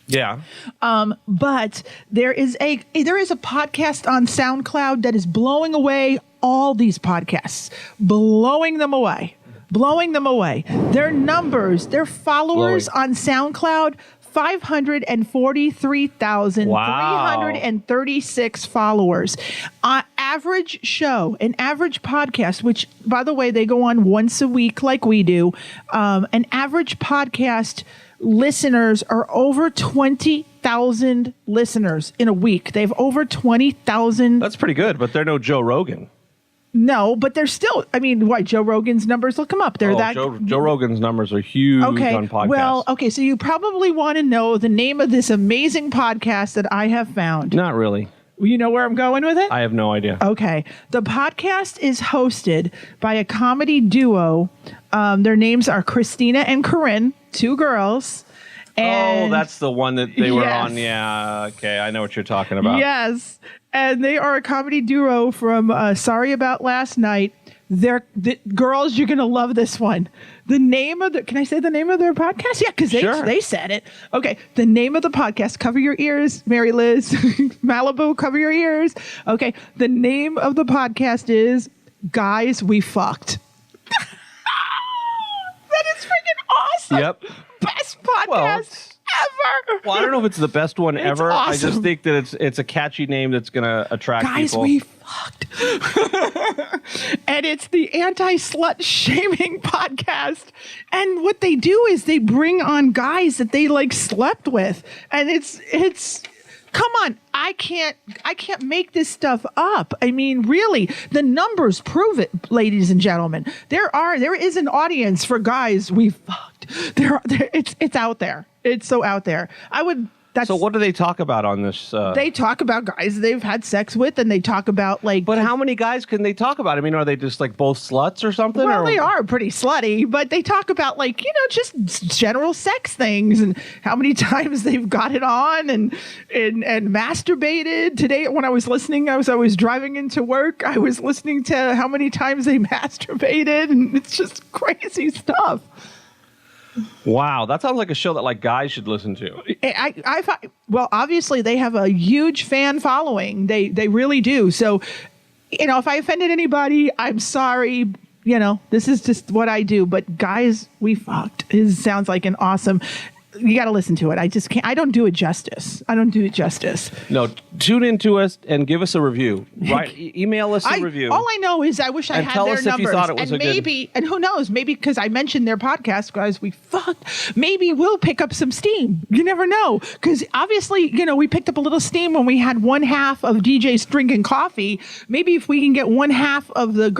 Yeah. But there is a podcast on SoundCloud that is blowing away all these podcasts, blowing them away. Their numbers, their followers on SoundCloud. 543,336 followers. Average show, an average podcast, which, by the way, they go on once a week like we do. An average podcast listeners are over 20,000 listeners in a week. They have over 20,000. That's pretty good, but they're no Joe Rogan. No, but they're still, Joe Rogan's numbers, look them up. Joe Rogan's numbers are huge on podcasts. Well, so you probably want to know the name of this amazing podcast that I have found. Not really. You know where I'm going with it? I have no idea. Okay. The podcast is hosted by a comedy duo. Their names are Christina and Corinne, 2 girls. And that's the one that they were Yes. on. Yeah, okay, I know what you're talking about. Yes. And they are a comedy duo from Sorry About Last Night. Girls, you're going to love this one. Can I say the name of their podcast? Yeah, because they said it. Okay. The name of the podcast, cover your ears, Mary Liz. Malibu, cover your ears. Okay. The name of the podcast is Guys We Fucked. That is freaking awesome. Yep. Best podcast ever. Well, I don't know if it's the best one It's ever. awesome. I just think that it's a catchy name that's going to attract Guys, people. we fucked. And it's the anti-slut shaming podcast. And what they do is they bring on guys that they like slept with. And it's come on, I can't make this stuff up. I mean, really, the numbers prove it, ladies and gentlemen. There is an audience for guys we fucked. It's out there. It's so out there. So what do they talk about on this? They talk about guys they've had sex with, and they talk about like. But how many guys can they talk about? I mean, are they just like both sluts or something? Well, or? they are pretty slutty, but they talk about like, just general sex things and how many times they've got it on and masturbated. Today, when I was listening, I was driving into work. I was listening to how many times they masturbated, and it's just crazy stuff. Wow, that sounds like a show that like guys should listen to. Well, obviously they have a huge fan following. They really do. So, if I offended anybody, I'm sorry. This is just what I do. But guys, we fucked. It sounds like an awesome. You got to listen to it. I just can't. I don't do it justice. No, tune into us and give us a review. Right? Email us a review. All I know is I wish I and had tell their us numbers. if you thought it was and a maybe, and who knows? Maybe because I mentioned their podcast, guys, we fucked. Maybe we'll pick up some steam. You never know. Because obviously, we picked up a little steam when we had one half of DJs drinking coffee. Maybe if we can get one half of the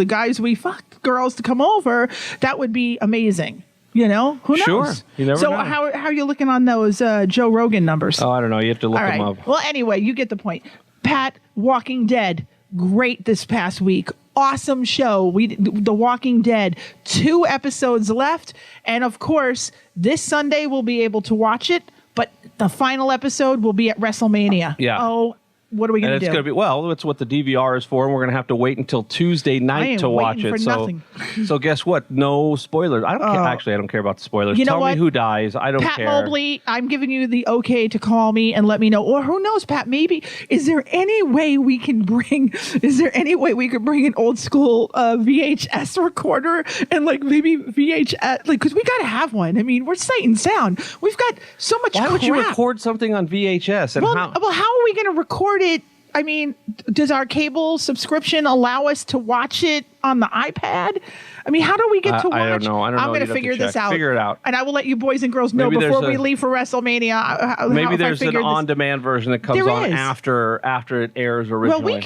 guys we fucked girls to come over, that would be amazing. Who knows? Sure. You never know. How are you looking on those Joe Rogan numbers? Oh, I don't know. You have to look them up. Well, anyway, you get the point. Pat, Walking Dead, great this past week. Awesome show. The Walking Dead, 2 episodes left. And of course, this Sunday we'll be able to watch it. But the final episode will be at WrestleMania. Yeah. Oh, what are we going to do? It's going to be, it's what the DVR is for, and we're going to have to wait until Tuesday night to watch it. So guess what? No spoilers. I don't care. Actually, I don't care about the spoilers. Tell me who dies. I don't care. Pat Mobley, I'm giving you the okay to call me and let me know. Or who knows, Pat, maybe, is there any way we could bring an old school VHS recorder and like maybe VHS, because we got to have one. I mean, we're sight and sound. We've got so much crap. Why would you record something on VHS? And how are we going to record it? I mean, does our cable subscription allow us to watch it on the iPad? I mean, how do we get to watch? I don't know. I'm going to figure this out. Figure it out. And I will let you boys and girls know before we leave for WrestleMania. Maybe there's an on-demand version that comes on after it airs originally.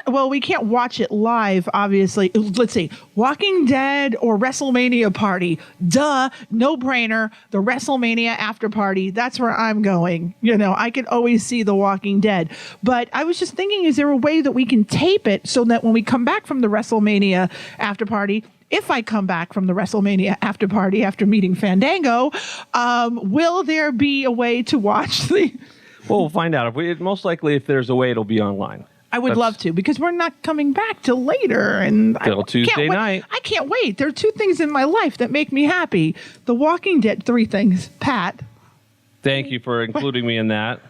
Well, we can't watch it live, obviously. Let's see. Walking Dead or WrestleMania party. Duh. No brainer. The WrestleMania after party. That's where I'm going. I can always see The Walking Dead. But I was just thinking, is there a way that we can tape it so that when we come back from the WrestleMania after party, if I come back from the WrestleMania after party after meeting Fandango, will there be a way to watch the... Well, we'll find out. Most likely, if there's a way, it'll be online. I would love to, because we're not coming back till later. And till Tuesday night. I can't wait. There are 2 things in my life that make me happy. The Walking Dead, 3 things. Pat. Thank you for including me in that.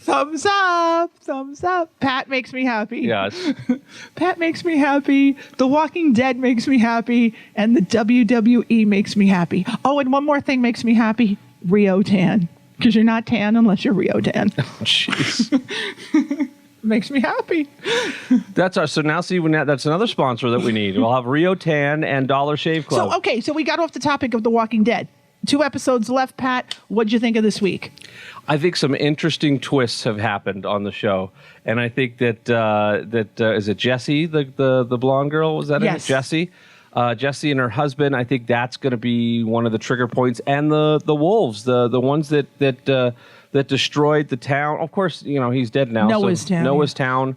Thumbs up. Thumbs up. Pat makes me happy. Yes. Pat makes me happy. The Walking Dead makes me happy. And the WWE makes me happy. Oh, and one more thing makes me happy. Rio Tan. Because you're not tan unless you're Rio Tan. Jeez. Makes me happy. That's another sponsor that we need. We'll have Rio Tan and Dollar Shave Club. So we got off the topic of The Walking Dead. 2 episodes left, Pat. What'd you think of this week? I think some interesting twists have happened on the show, and I think that is it Jessie, the blonde girl? Was that yes. it? Jessie? Jessie and her husband. I think that's going to be one of the trigger points, and the wolves, the ones that destroyed the town. Of course, he's dead now. Noah's Town. Noah's Town.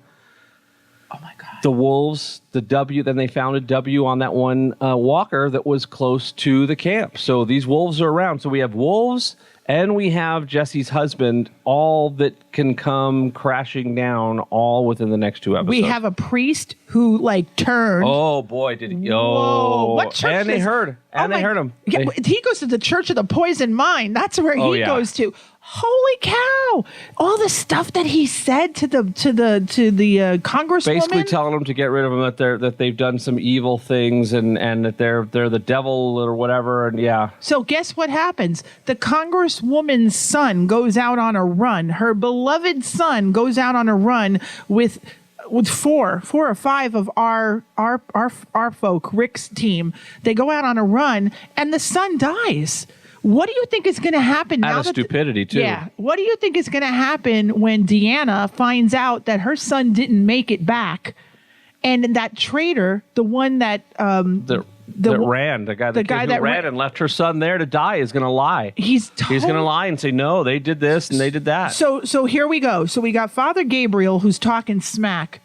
Oh my God. The wolves, the W, then they found a W on that one walker that was close to the camp. So these wolves are around. So we have wolves and we have Jesse's husband, all that can come crashing down all within the next 2 episodes. We have a priest who turned. Oh boy, did he! Whoa. What church and they is- heard, and they heard him. Yeah, he goes to the Church of the Poison Mind. That's where he goes to. Holy cow! All the stuff that he said to the congresswoman. Basically telling them to get rid of him, that they've done some evil things and that they're the devil or whatever. And yeah. So guess what happens? The congresswoman's son goes out on a run. Her beloved son goes out on a run with four or five of our folk, Rick's team. They go out on a run, and the son dies. What do you think is going to happen now? Out of stupidity, too. Yeah. What do you think is going to happen when Deanna finds out that her son didn't make it back, and that traitor, the one that that ran, the guy that ran and left her son there to die, is going to lie. He's going to lie and say, no, they did this and they did that. So here we go. So we got Father Gabriel who's talking smack.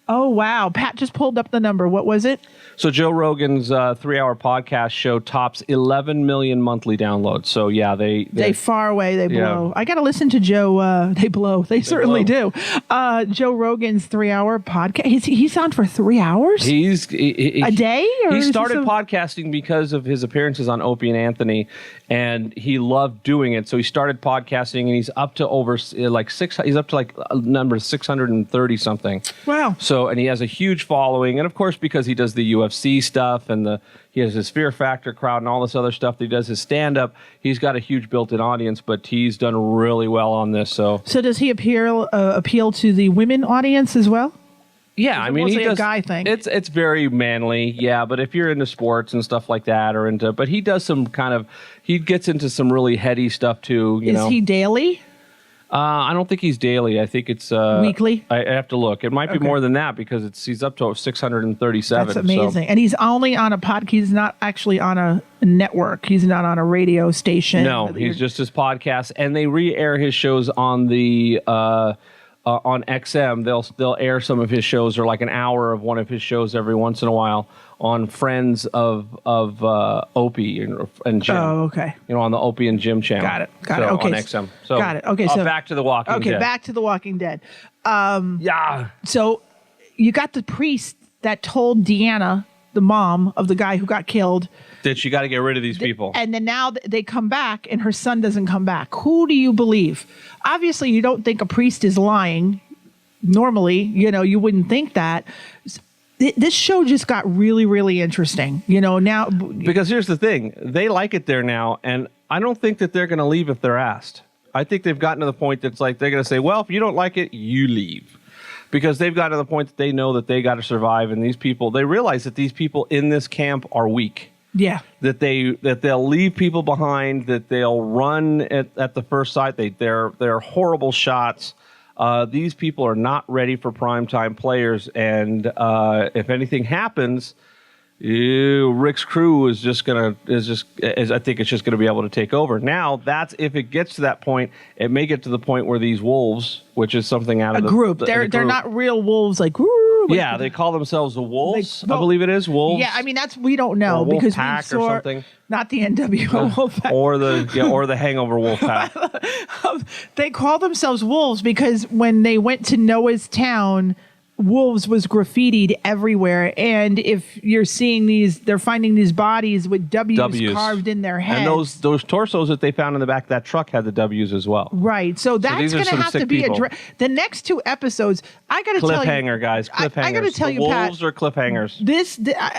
Oh, wow. Pat just pulled up the number. What was it? So Joe Rogan's 3-hour podcast show tops 11 million monthly downloads. So yeah, they far away. They blow. I got to listen to Joe. They blow. They certainly do. Joe Rogan's 3-hour podcast. He's on for 3 hours? A day? He started podcasting because of his appearances on Opie and Anthony, and he loved doing it. So he started podcasting, and he's up to over he's up to number 630 something. Wow. So, and he has a huge following, and of course, because he does the UFC stuff and he has his Fear Factor crowd and all this other stuff that he does his stand-up, he's got a huge built-in audience, but he's done really well on this. So does he appeal to the women audience as well? Yeah, I mean, he does a guy thing. It's very manly, yeah. But if you're into sports and stuff like that, but he does he gets into some really heady stuff too. Is he daily? I don't think he's daily. I think it's weekly. I have to look. It might be more than that because he's up to 637. That's amazing. So. And he's only on a podcast. He's not actually on a network. He's not on a radio station. No, he's just his podcast, and they re-air his shows on the on XM. They'll air some of his shows, or like an hour of one of his shows every once in a while on Friends of Opie and Jim. Oh, okay. On the Opie and Jim channel. Got it. Okay. On XM. So got it. Okay. So back to The Walking Dead. Okay, back to The Walking Dead. Yeah. So you got the priest that told Deanna, the mom of the guy who got killed, that you got to get rid of these people. And then now they come back, and her son doesn't come back. Who do you believe? Obviously, you don't think a priest is lying. Normally, you wouldn't think that. This show just got really, really interesting. Now because here's the thing: they like it there now, and I don't think that they're going to leave if they're asked. I think they've gotten to the point that's like they're going to say, "Well, if you don't like it, you leave." Because they've gotten to the point that they know that they got to survive, and they realize that these people in this camp are weak. Yeah. That they'll leave people behind, that they'll run at the first sight. They're horrible shots. These people are not ready for primetime players, and if anything happens, Rick's crew I think it's just gonna be able to take over. Now, that's if it gets to that point. It may get to the point where these wolves, which is something out of a group, they're not real wolves like. Yeah, they call themselves the Wolves. I believe it is Wolves. Yeah, I mean we don't know because Pack we saw or something. Not the NWO Wolf Pack. or the Hangover Wolf Pack. They call themselves Wolves because when they went to Noah's Town, Wolves was graffitied everywhere, and if you're seeing they're finding these bodies with W's carved in their heads. And those torsos that they found in the back of that truck had the W's as well. Right, so that's going to have to be addressed. The next 2 episodes, I got to tell you, cliffhanger, guys, cliffhangers. I got to tell you, Pat, wolves are cliffhangers.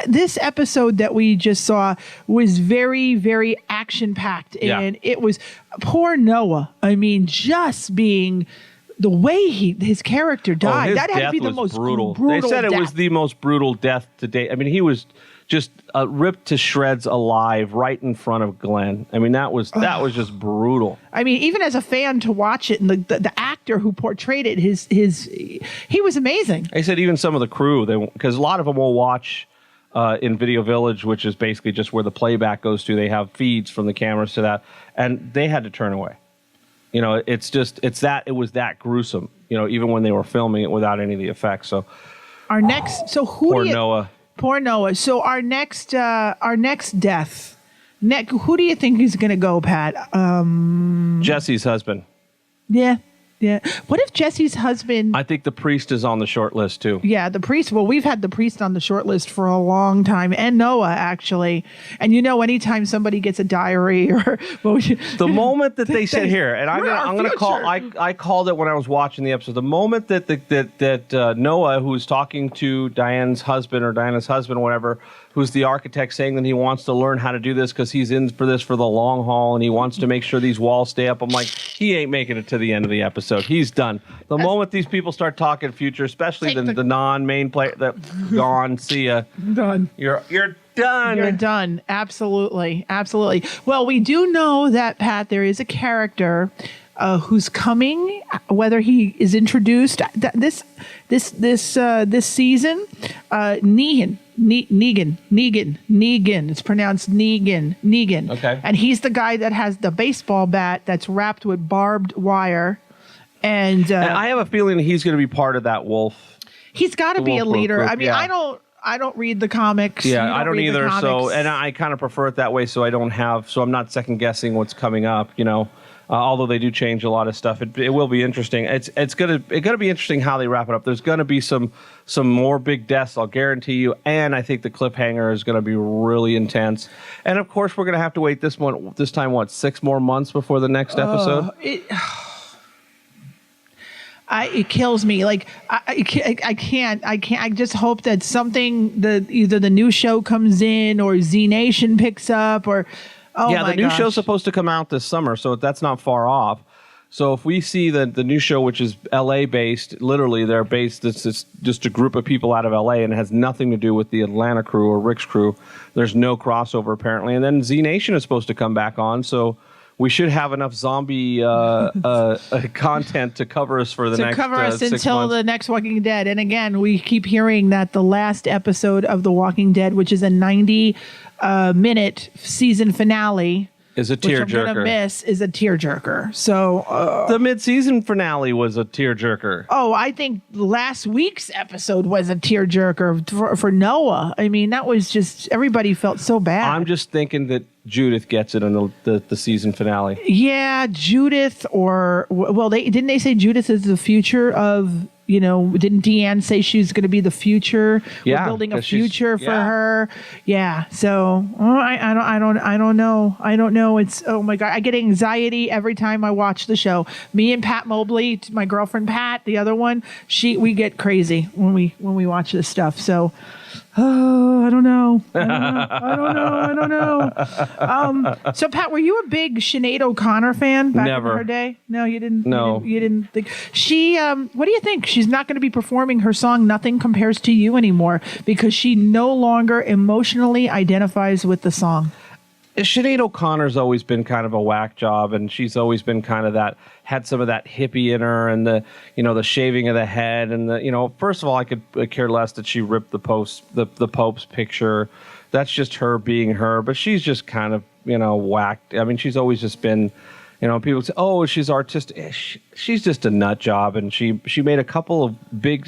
This episode that we just saw was very, very action packed, and it was poor Noah. I mean, just being. The way his character died, that had to be the most brutal. They said death. It was the most brutal death to date. I mean, he was just ripped to shreds alive right in front of Glenn. I mean, that was just brutal. I mean, even as a fan to watch it, and the actor who portrayed it, he was amazing. They said even some of the crew, because a lot of them will watch in Video Village, which is basically just where the playback goes to. They have feeds from the cameras to that, and they had to turn away. It was that gruesome, even when they were filming it without any of the effects. So Our next. So who Poor do you? Noah. Poor Noah. So our next death. Who do you think is going to go, Pat? Jesse's husband. Yeah. What if Jesse's husband? I think the priest is on the short list too. Yeah, the priest. Well, we've had the priest on the short list for a long time, and Noah actually. And anytime somebody gets a diary or the moment that they said here, and I'm gonna call. I called it when I was watching the episode. The moment that Noah, who's talking to Diana's husband, whatever, who's the architect, saying that he wants to learn how to do this because he's in for this for the long haul and he wants to make sure these walls stay up. I'm like, he ain't making it to the end of the episode. He's done. The moment these people start talking future, especially the non-main player, that gone. See ya. Done. You're done. You're done. Absolutely. Well, we do know that, Pat, there is a character who's coming, whether he is introduced this season. Negan. It's pronounced Negan. Okay. And he's the guy that has the baseball bat that's wrapped with barbed wire. And I have a feeling he's going to be part of that wolf. He's got to be a leader. Group. I mean, yeah. I don't read the comics. Yeah, I don't either. So, and I kind of prefer it that way. So I'm not second guessing what's coming up. Although they do change a lot of stuff, it will be interesting. It's gonna be interesting how they wrap it up. There's gonna be some more big deaths, I'll guarantee you. And I think the cliffhanger is gonna be really intense. And of course, we're gonna have to wait this time 6 more months before the next episode. It kills me. Like I can't. I just hope that either the new show comes in or Z Nation picks up or. Oh yeah, the new show's supposed to come out this summer, so that's not far off. So if we see the new show, which is LA based, literally they're based, it's just a group of people out of LA and it has nothing to do with the Atlanta crew or Rick's crew. There's no crossover apparently. And then Z Nation is supposed to come back on, so we should have enough zombie content to cover us for the next 6 months. Until the next Walking Dead. And again, we keep hearing that the last episode of The Walking Dead, which is a 90-minute season finale, is a tearjerker. Which I'm gonna miss is a tearjerker. So the mid-season finale was a tearjerker. Oh, I think last week's episode was a tearjerker for Noah. I mean, that was just everybody felt so bad. I'm just thinking that Judith gets it in the season finale. Yeah, Judith, or well, didn't they say Judith is the future of. Didn't Deanne say she's going to be the future? Yeah, we're building a future for her. Yeah. So I don't know. I don't know. It's oh my God. I get anxiety every time I watch the show. Me and Pat Mobley, my girlfriend Pat, the other one, we get crazy when we watch this stuff. So. Oh, I don't know. So, Pat, were you a big Sinead O'Connor fan back in her day? No, you didn't. No. You didn't think. She, what do you think? She's not going to be performing her song Nothing Compares to You anymore because she no longer emotionally identifies with the song. Sinead O'Connor's always been kind of a whack job, and she's always been kind of had some of that hippie in her, and the shaving of the head, and first of all, I could care less that she ripped the Pope's picture. That's just her being her, but she's just kind of whacked. I mean, she's always just been. People say, "Oh, she's artistic." She's just a nut job, and she had a couple of big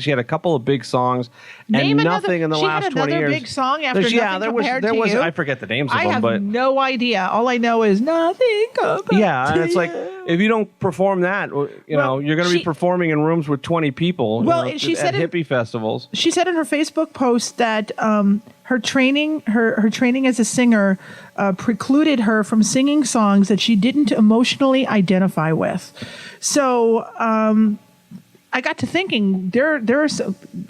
songs, and nothing in the last 20 years. She had another big song after Nothing Compared to You. I forget the names of them, I but have no idea. All I know is Nothing Compared to Yeah, and it's like if you don't perform that, you're going to be performing in rooms with 20 people. She said at hippie festivals. She said in her Facebook post that her training as a singer precluded her from singing songs that she didn't emotionally identify with. So I got to thinking, there's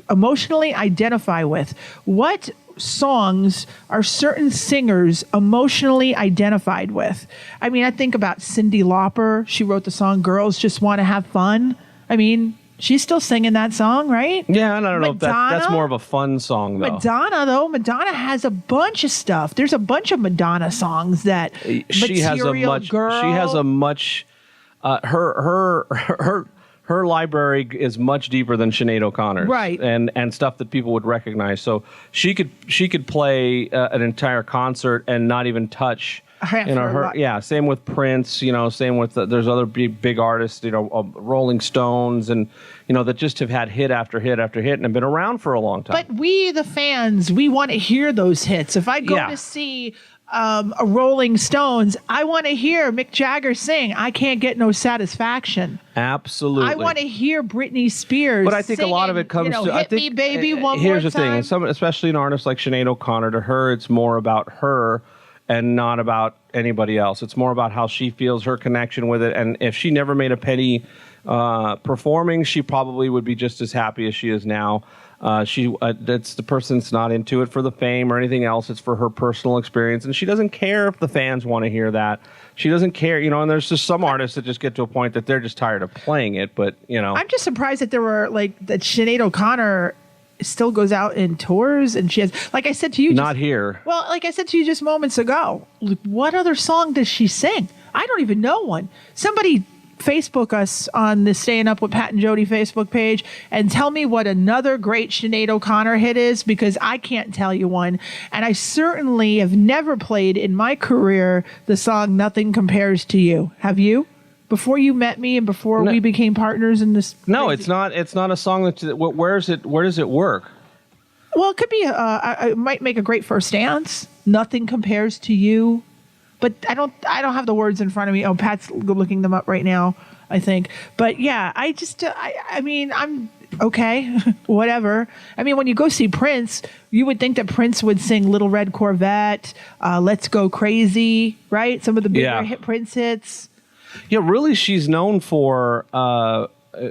emotionally identify with. What songs are certain singers emotionally identified with? I mean, I think about Cyndi Lauper. She wrote the song "Girls Just Want to Have Fun." I mean, she's still singing that song, right? Yeah, and I don't know if that's more of a fun song, though. Madonna has a bunch of stuff. There's a bunch of Madonna songs that she has a much her library is much deeper than Sinead O'Connor's, right? And stuff that people would recognize. So she could play an entire concert and not even touch Same with Prince, same with there's other big artists, Rolling Stones, and that just have had hit after hit after hit and have been around for a long time. But we, the fans, we want to hear those hits. If I go to see a Rolling Stones, I want to hear Mick Jagger sing "I Can't Get No Satisfaction." Absolutely. I want to hear Britney Spears. But I think singing, a lot of it comes to "Hit Me, Baby, One More Time." Here's the thing, especially an artist like Sinead O'Connor, to her, it's more about her and not about anybody else. It's more about how she feels, her connection with it. And if she never made a penny performing, she probably would be just as happy as she is now. That's the person that's not into it for the fame or anything else. It's for her personal experience, and she doesn't care if the fans want to hear that. She doesn't care, and there's just some artists that just get to a point that they're just tired of playing it. But I'm just surprised that there were that Sinead O'Connor still goes out and tours, and she has, like I said to you, not here. Well, like I said to you just moments ago, what other song does she sing? I don't even know one. Somebody Facebook us on the Staying Up with Pat and Jodi Facebook page and tell me what another great Sinead O'Connor hit is, because I can't tell you one. And I certainly have never played in my career the song "Nothing Compares to You." Have you? Before you met me and before we became partners in this? No, it's not. It's not a song where does it work? Well, it could be. It might make a great first dance. "Nothing Compares to You," but I don't have the words in front of me. Oh, Pat's looking them up right now, I think. But yeah, I mean, I'm okay, whatever. I mean, when you go see Prince, you would think that Prince would sing "Little Red Corvette," "Let's Go Crazy," right? Some of the bigger hit Prince hits. Yeah, really, she's known for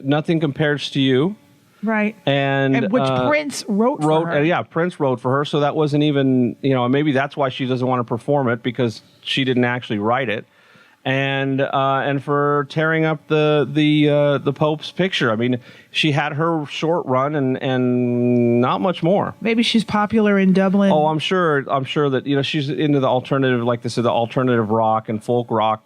"Nothing Compares to You." Right. And which Prince wrote for her. Yeah, Prince wrote for her, so that wasn't even, maybe that's why she doesn't want to perform it, because she didn't actually write it. And for tearing up the Pope's picture. I mean, she had her short run and not much more. Maybe she's popular in Dublin. Oh, I'm sure that she's into the alternative, like this is the alternative rock and folk rock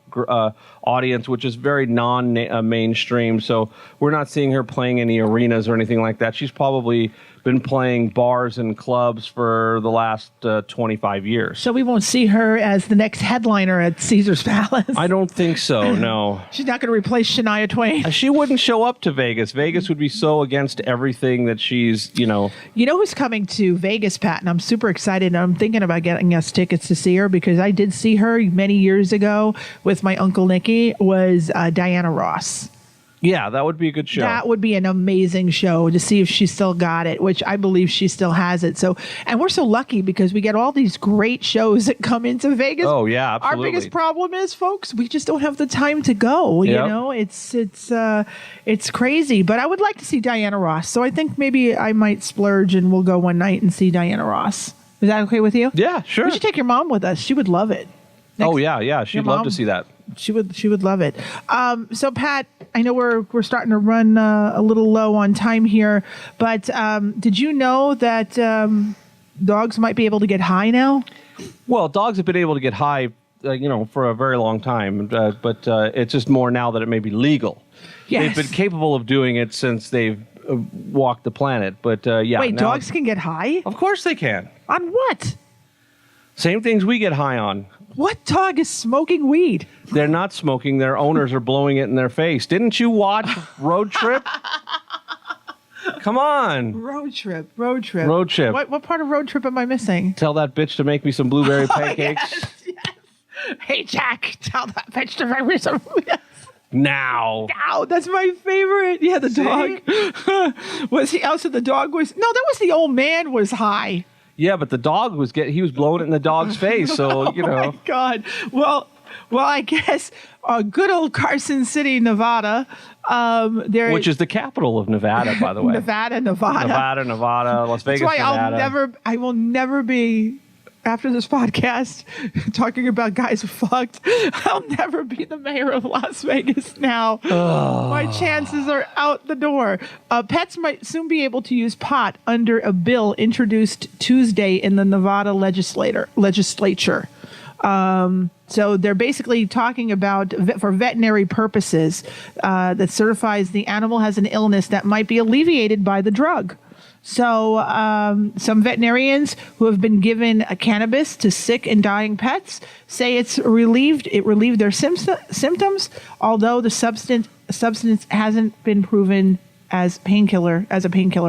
audience, which is very non-mainstream. So we're not seeing her playing any arenas or anything like that. She's probably been playing bars and clubs for the last 25 years. So we won't see her as the next headliner at Caesar's Palace. I don't think so, no. She's not going to replace Shania Twain. She wouldn't show up to Vegas. Vegas would be so against everything that she's, You know who's coming to Vegas, Pat, and I'm super excited. I'm thinking about getting us tickets to see her, because I did see her many years ago with my Uncle Nicky, was Diana Ross. Yeah, that would be a good show. That would be an amazing show to see if she still got it, which I believe she still has it. So, and we're so lucky because we get all these great shows that come into Vegas. Oh yeah, absolutely. Our biggest problem is, folks, we just don't have the time to go. Yep. You know, it's crazy. But I would like to see Diana Ross. So I think maybe I might splurge and we'll go one night and see Diana Ross. Is that okay with you? Yeah, sure. We should take your mom with us. She would love it. Yeah. She'd love to see that. She would love it. So Pat, I know we're starting to run a little low on time here, but did you know that dogs might be able to get high now? Well, dogs have been able to get high, for a very long time, but it's just more now that it may be legal. Yes. They've been capable of doing it since they've walked the planet, but yeah. Wait, dogs can get high? Of course they can. On what? Same things we get high on. What dog is smoking weed? They're not smoking. Their owners are blowing it in their face. Didn't you watch Road Trip? Come on. Road Trip. Road Trip. What part of Road Trip am I missing? Tell that bitch to make me some blueberry pancakes. Yes. Hey, Jack, tell that bitch to make me some... Yes. Now. That's my favorite. Yeah, the dog. Was he... Also, the dog was... No, that was the old man was high. Yeah, but the dog was he was blowing it in the dog's face, so, Oh, my God. Well, I guess good old Carson City, Nevada. Which is the capital of Nevada, by the way. Nevada. Las Vegas, That's why Nevada. I will never be, after this podcast, talking about guys who fucked, I'll never be the mayor of Las Vegas now. My chances are out the door. Pets might soon be able to use pot under a bill introduced Tuesday in the Nevada legislature. So they're basically talking about, for veterinary purposes, that certifies the animal has an illness that might be alleviated by the drug. So some veterinarians who have been given a cannabis to sick and dying pets say it relieved their symptoms, although the substance hasn't been proven as a painkiller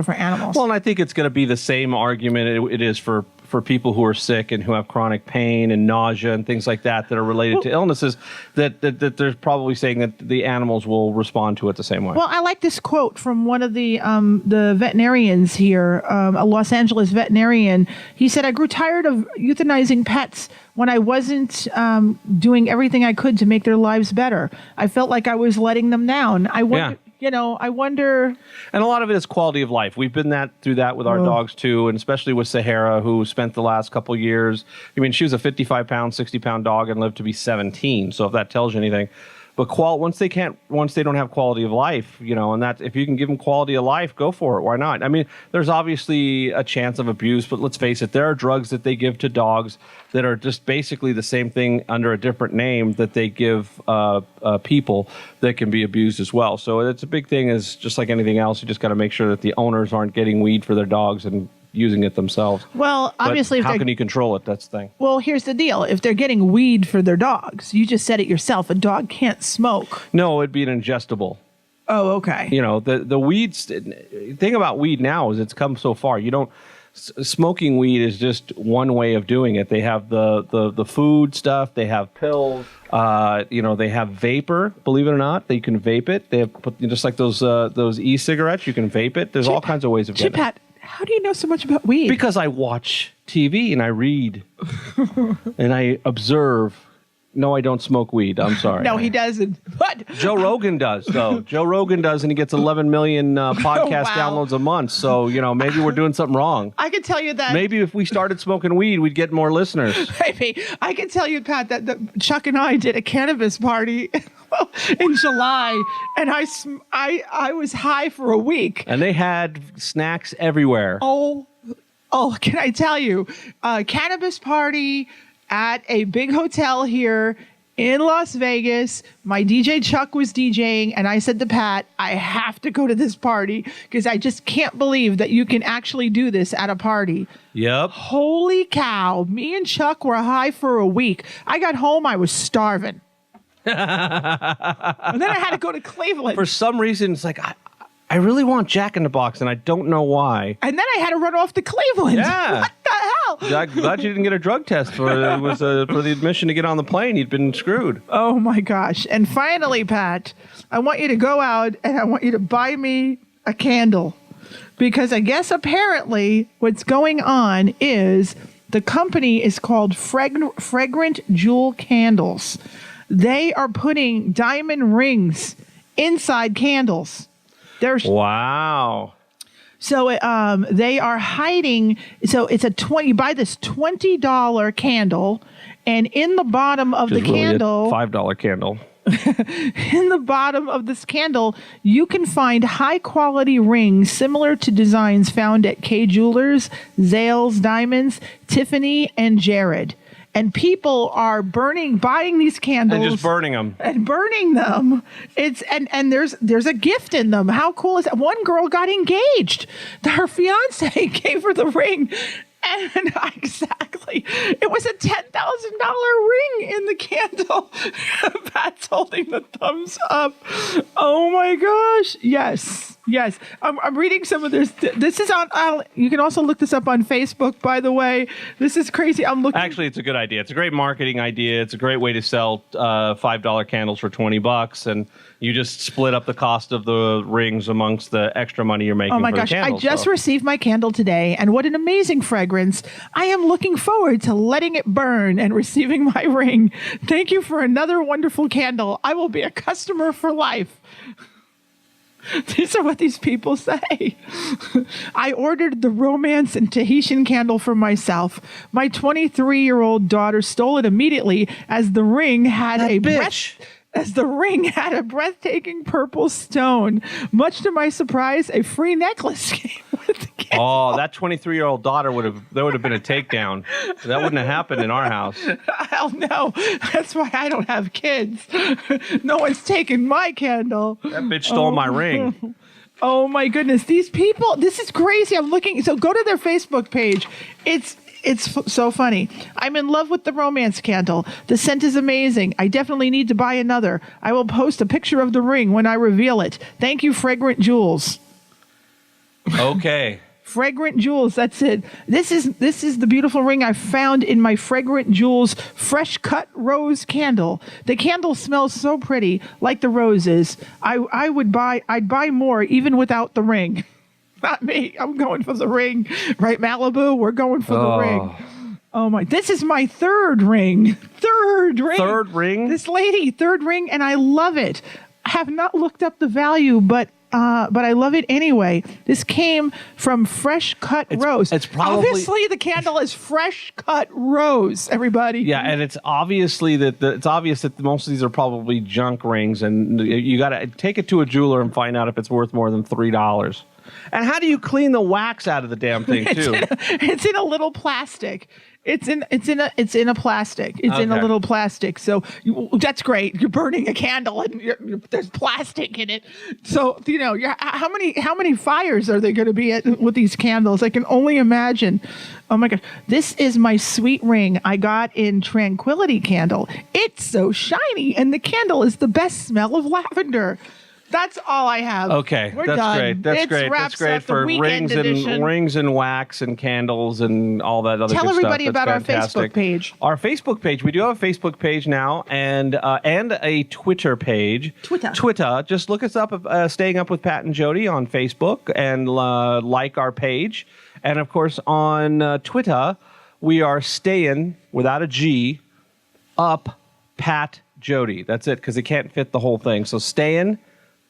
for animals. Well, and I think it's going to be the same argument it is for people who are sick and who have chronic pain and nausea and things like that are related to illnesses, that they're probably saying that the animals will respond to it the same way. Well, I like this quote from one of the veterinarians here, a Los Angeles veterinarian. He said, "I grew tired of euthanizing pets when I wasn't doing everything I could to make their lives better. I felt like I was letting them down. I wonder. And a lot of it is quality of life. We've been through that with our dogs too, and especially with Sahara, who spent the last couple of years. I mean, she was a 55-pound, 60-pound dog and lived to be 17. So if that tells you anything. But once they don't have quality of life, and that if you can give them quality of life, go for it. Why not? I mean, there's obviously a chance of abuse, but let's face it, there are drugs that they give to dogs that are just basically the same thing under a different name that they give people that can be abused as well. So it's a big thing. Is just like anything else, you just got to make sure that the owners aren't getting weed for their dogs and using it themselves. Well, obviously, how can you control it? That's the thing. Well, here's the deal. If they're getting weed for their dogs, you just said it yourself, a dog can't smoke. No, it'd be an ingestible. Oh, okay. The weeds thing about weed now is it's come so far. Smoking weed is just one way of doing it. They have the food stuff. They have pills. They have vapor. Believe it or not, they can vape it. They have just like those e-cigarettes. You can vape it. There's all kinds of ways of getting it. How do you know so much about weed? Because I watch TV and I read and I observe. No, I don't smoke weed. I'm sorry. No, he doesn't. What? Joe Rogan does, though. Joe Rogan does, and he gets 11 million podcast downloads a month. So, maybe we're doing something wrong. I can tell you that. Maybe if we started smoking weed, we'd get more listeners. Maybe. I can tell you, Pat, that Chuck and I did a cannabis party in July, and I was high for a week. And they had snacks everywhere. Oh, can I tell you? Cannabis party at a big hotel here in Las Vegas. My DJ Chuck was DJing, and I said to Pat, I have to go to this party because I just can't believe that you can actually do this at a party. Yep. Holy cow. Me and Chuck were high for a week. I got home, I was starving. And then I had to go to Cleveland. For some reason, it's like, I really want Jack in the Box, and I don't know why. And then I had to run off to Cleveland. Yeah. What the hell? I'm glad you didn't get a drug test for the admission to get on the plane. You'd been screwed. Oh, my gosh. And finally, Pat, I want you to go out and I want you to buy me a candle. Because I guess apparently what's going on is the company is called Fragrant Jewel Candles. They are putting diamond rings inside candles. Wow. So they are hiding. So it's you buy this $20 candle, and in the bottom of the candle, $5 candle. In the bottom of this candle, you can find high quality rings similar to designs found at Kay Jewelers, Zales Diamonds, Tiffany, and Jared. And people are buying these candles. And just burning them. And burning them. And there's a gift in them. How cool is that? One girl got engaged. Her fiance gave her the ring. And exactly, it was a $10,000 ring in the candle. Pat's holding the thumbs up. Oh my gosh. Yes. I'm reading some of this. This is on, you can also look this up on Facebook, by the way. This is crazy. Actually, it's a good idea. It's a great marketing idea. It's a great way to sell $5 candles for $20. And you just split up the cost of the rings amongst the extra money you're making. Oh my for gosh. the candles, I just received my candle today, and what an amazing fragrance. I am looking forward to letting it burn and receiving my ring. Thank you for another wonderful candle. I will be a customer for life. These are what these people say. I ordered the romance and Tahitian candle for myself. My 23-year-old daughter stole it immediately as the ring had a breathtaking purple stone. Much to my surprise, a free necklace came with the candle. Oh, that 23-year-old daughter would have been a takedown. That wouldn't have happened in our house. Hell no. That's why I don't have kids. No one's taken my candle. That bitch stole my ring. Oh my goodness, these people! This is crazy. I'm looking. So go to their Facebook page. It's so funny. I'm in love with the romance candle. The scent is amazing. I definitely need to buy another. I will post a picture of the ring when I reveal it. Thank you, Fragrant Jewels. Okay. Fragrant Jewels, that's it. This is the beautiful ring I found in my Fragrant Jewels fresh cut rose candle. The candle smells so pretty, like the roses. I'd buy more even without the ring. Not me. I'm going for the ring. Right, Malibu? We're going for the ring. Oh my, this is my third ring. Third ring. This lady, third ring, and I love it. I have not looked up the value, but I love it anyway. This came from fresh cut rose. It's probably obviously the candle is fresh cut rose. Everybody. Yeah, and it's obviously it's obvious that most of these are probably junk rings, and you got to take it to a jeweler and find out if it's worth more than $3. And how do you clean the wax out of the damn thing too? It's in a little plastic. It's in a plastic. It's in a little plastic. So that's great. You're burning a candle and there's plastic in it. So how many fires are there going to be with these candles? I can only imagine. Oh my gosh, this is my sweet ring I got in Tranquility Candle. It's so shiny, and the candle is the best smell of lavender. That's all I have. Okay, We're that's done. great. That's great. That's great for rings and wax and candles and all that other. Tell good everybody stuff. about That's fantastic. our Facebook page. Our Facebook page. We do have a Facebook page now, and a Twitter page. Twitter. Just look us up. Staying Up with Pat and Jodi on Facebook, and like our page. And of course on Twitter, we are staying without a G. Up Pat Jodi. That's it, because it can't fit the whole thing. So staying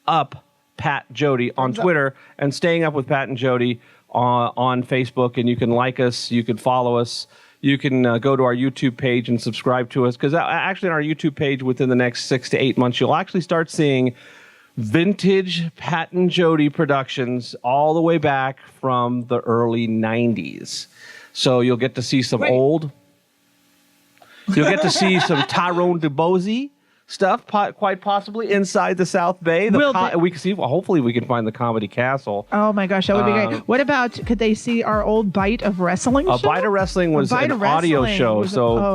up Pat Jodi on Twitter, and Staying Up with Pat and Jodi on Facebook. And you can like us, you can follow us, you can go to our YouTube page and subscribe to us, because actually on our YouTube page within the next 6 to 8 months you'll actually start seeing vintage Pat and Jodi productions all the way back from the early 90s. So you'll get to see some you'll get to see some Tyrone DeBozy stuff, quite possibly inside the South Bay. We can see. Well, hopefully, we can find the Comedy Castle. Oh my gosh, that would be great. What about? Could they see our old Bite of Wrestling? A Bite of Wrestling was an audio show.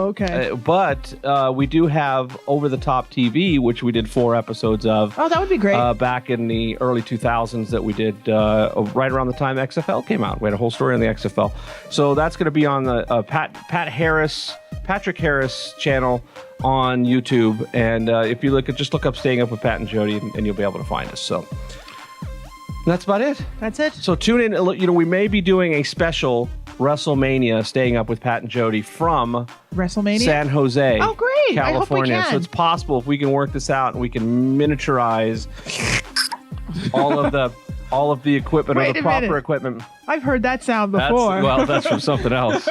Okay. But we do have Over the Top TV, which we did 4 episodes of. Oh, that would be great. Back in the early 2000s, that we did right around the time XFL came out. We had a whole story on the XFL. So that's going to be on the Patrick Harris channel on YouTube, and if you just look up Staying Up with Pat and Jodi, and you'll be able to find us. So that's about it. That's it. So tune in. We may be doing a special WrestleMania Staying Up with Pat and Jodi from WrestleMania San Jose. Oh, great! California. I hope we can. So it's possible if we can work this out and we can miniaturize all of the equipment, or the proper equipment. I've heard that sound before. That's from something else.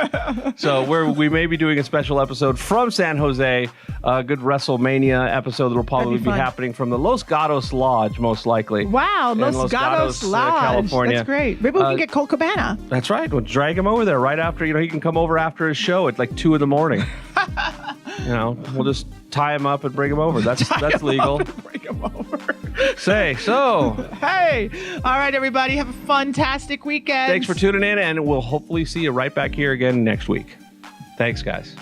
So we may be doing a special episode from San Jose, a good WrestleMania episode that will probably be happening from the Los Gatos Lodge, most likely. Wow, Los Gatos Lodge. California. That's great. Maybe we can get Colt Cabana. That's right. We'll drag him over there right after, he can come over after his show at like 2 a.m. We'll just tie him up and bring him over. That's legal. Bring him over. Say so. Hey. All right, everybody. Have a fantastic weekend. Thanks for tuning in, and we'll hopefully see you right back here again next week. Thanks, guys.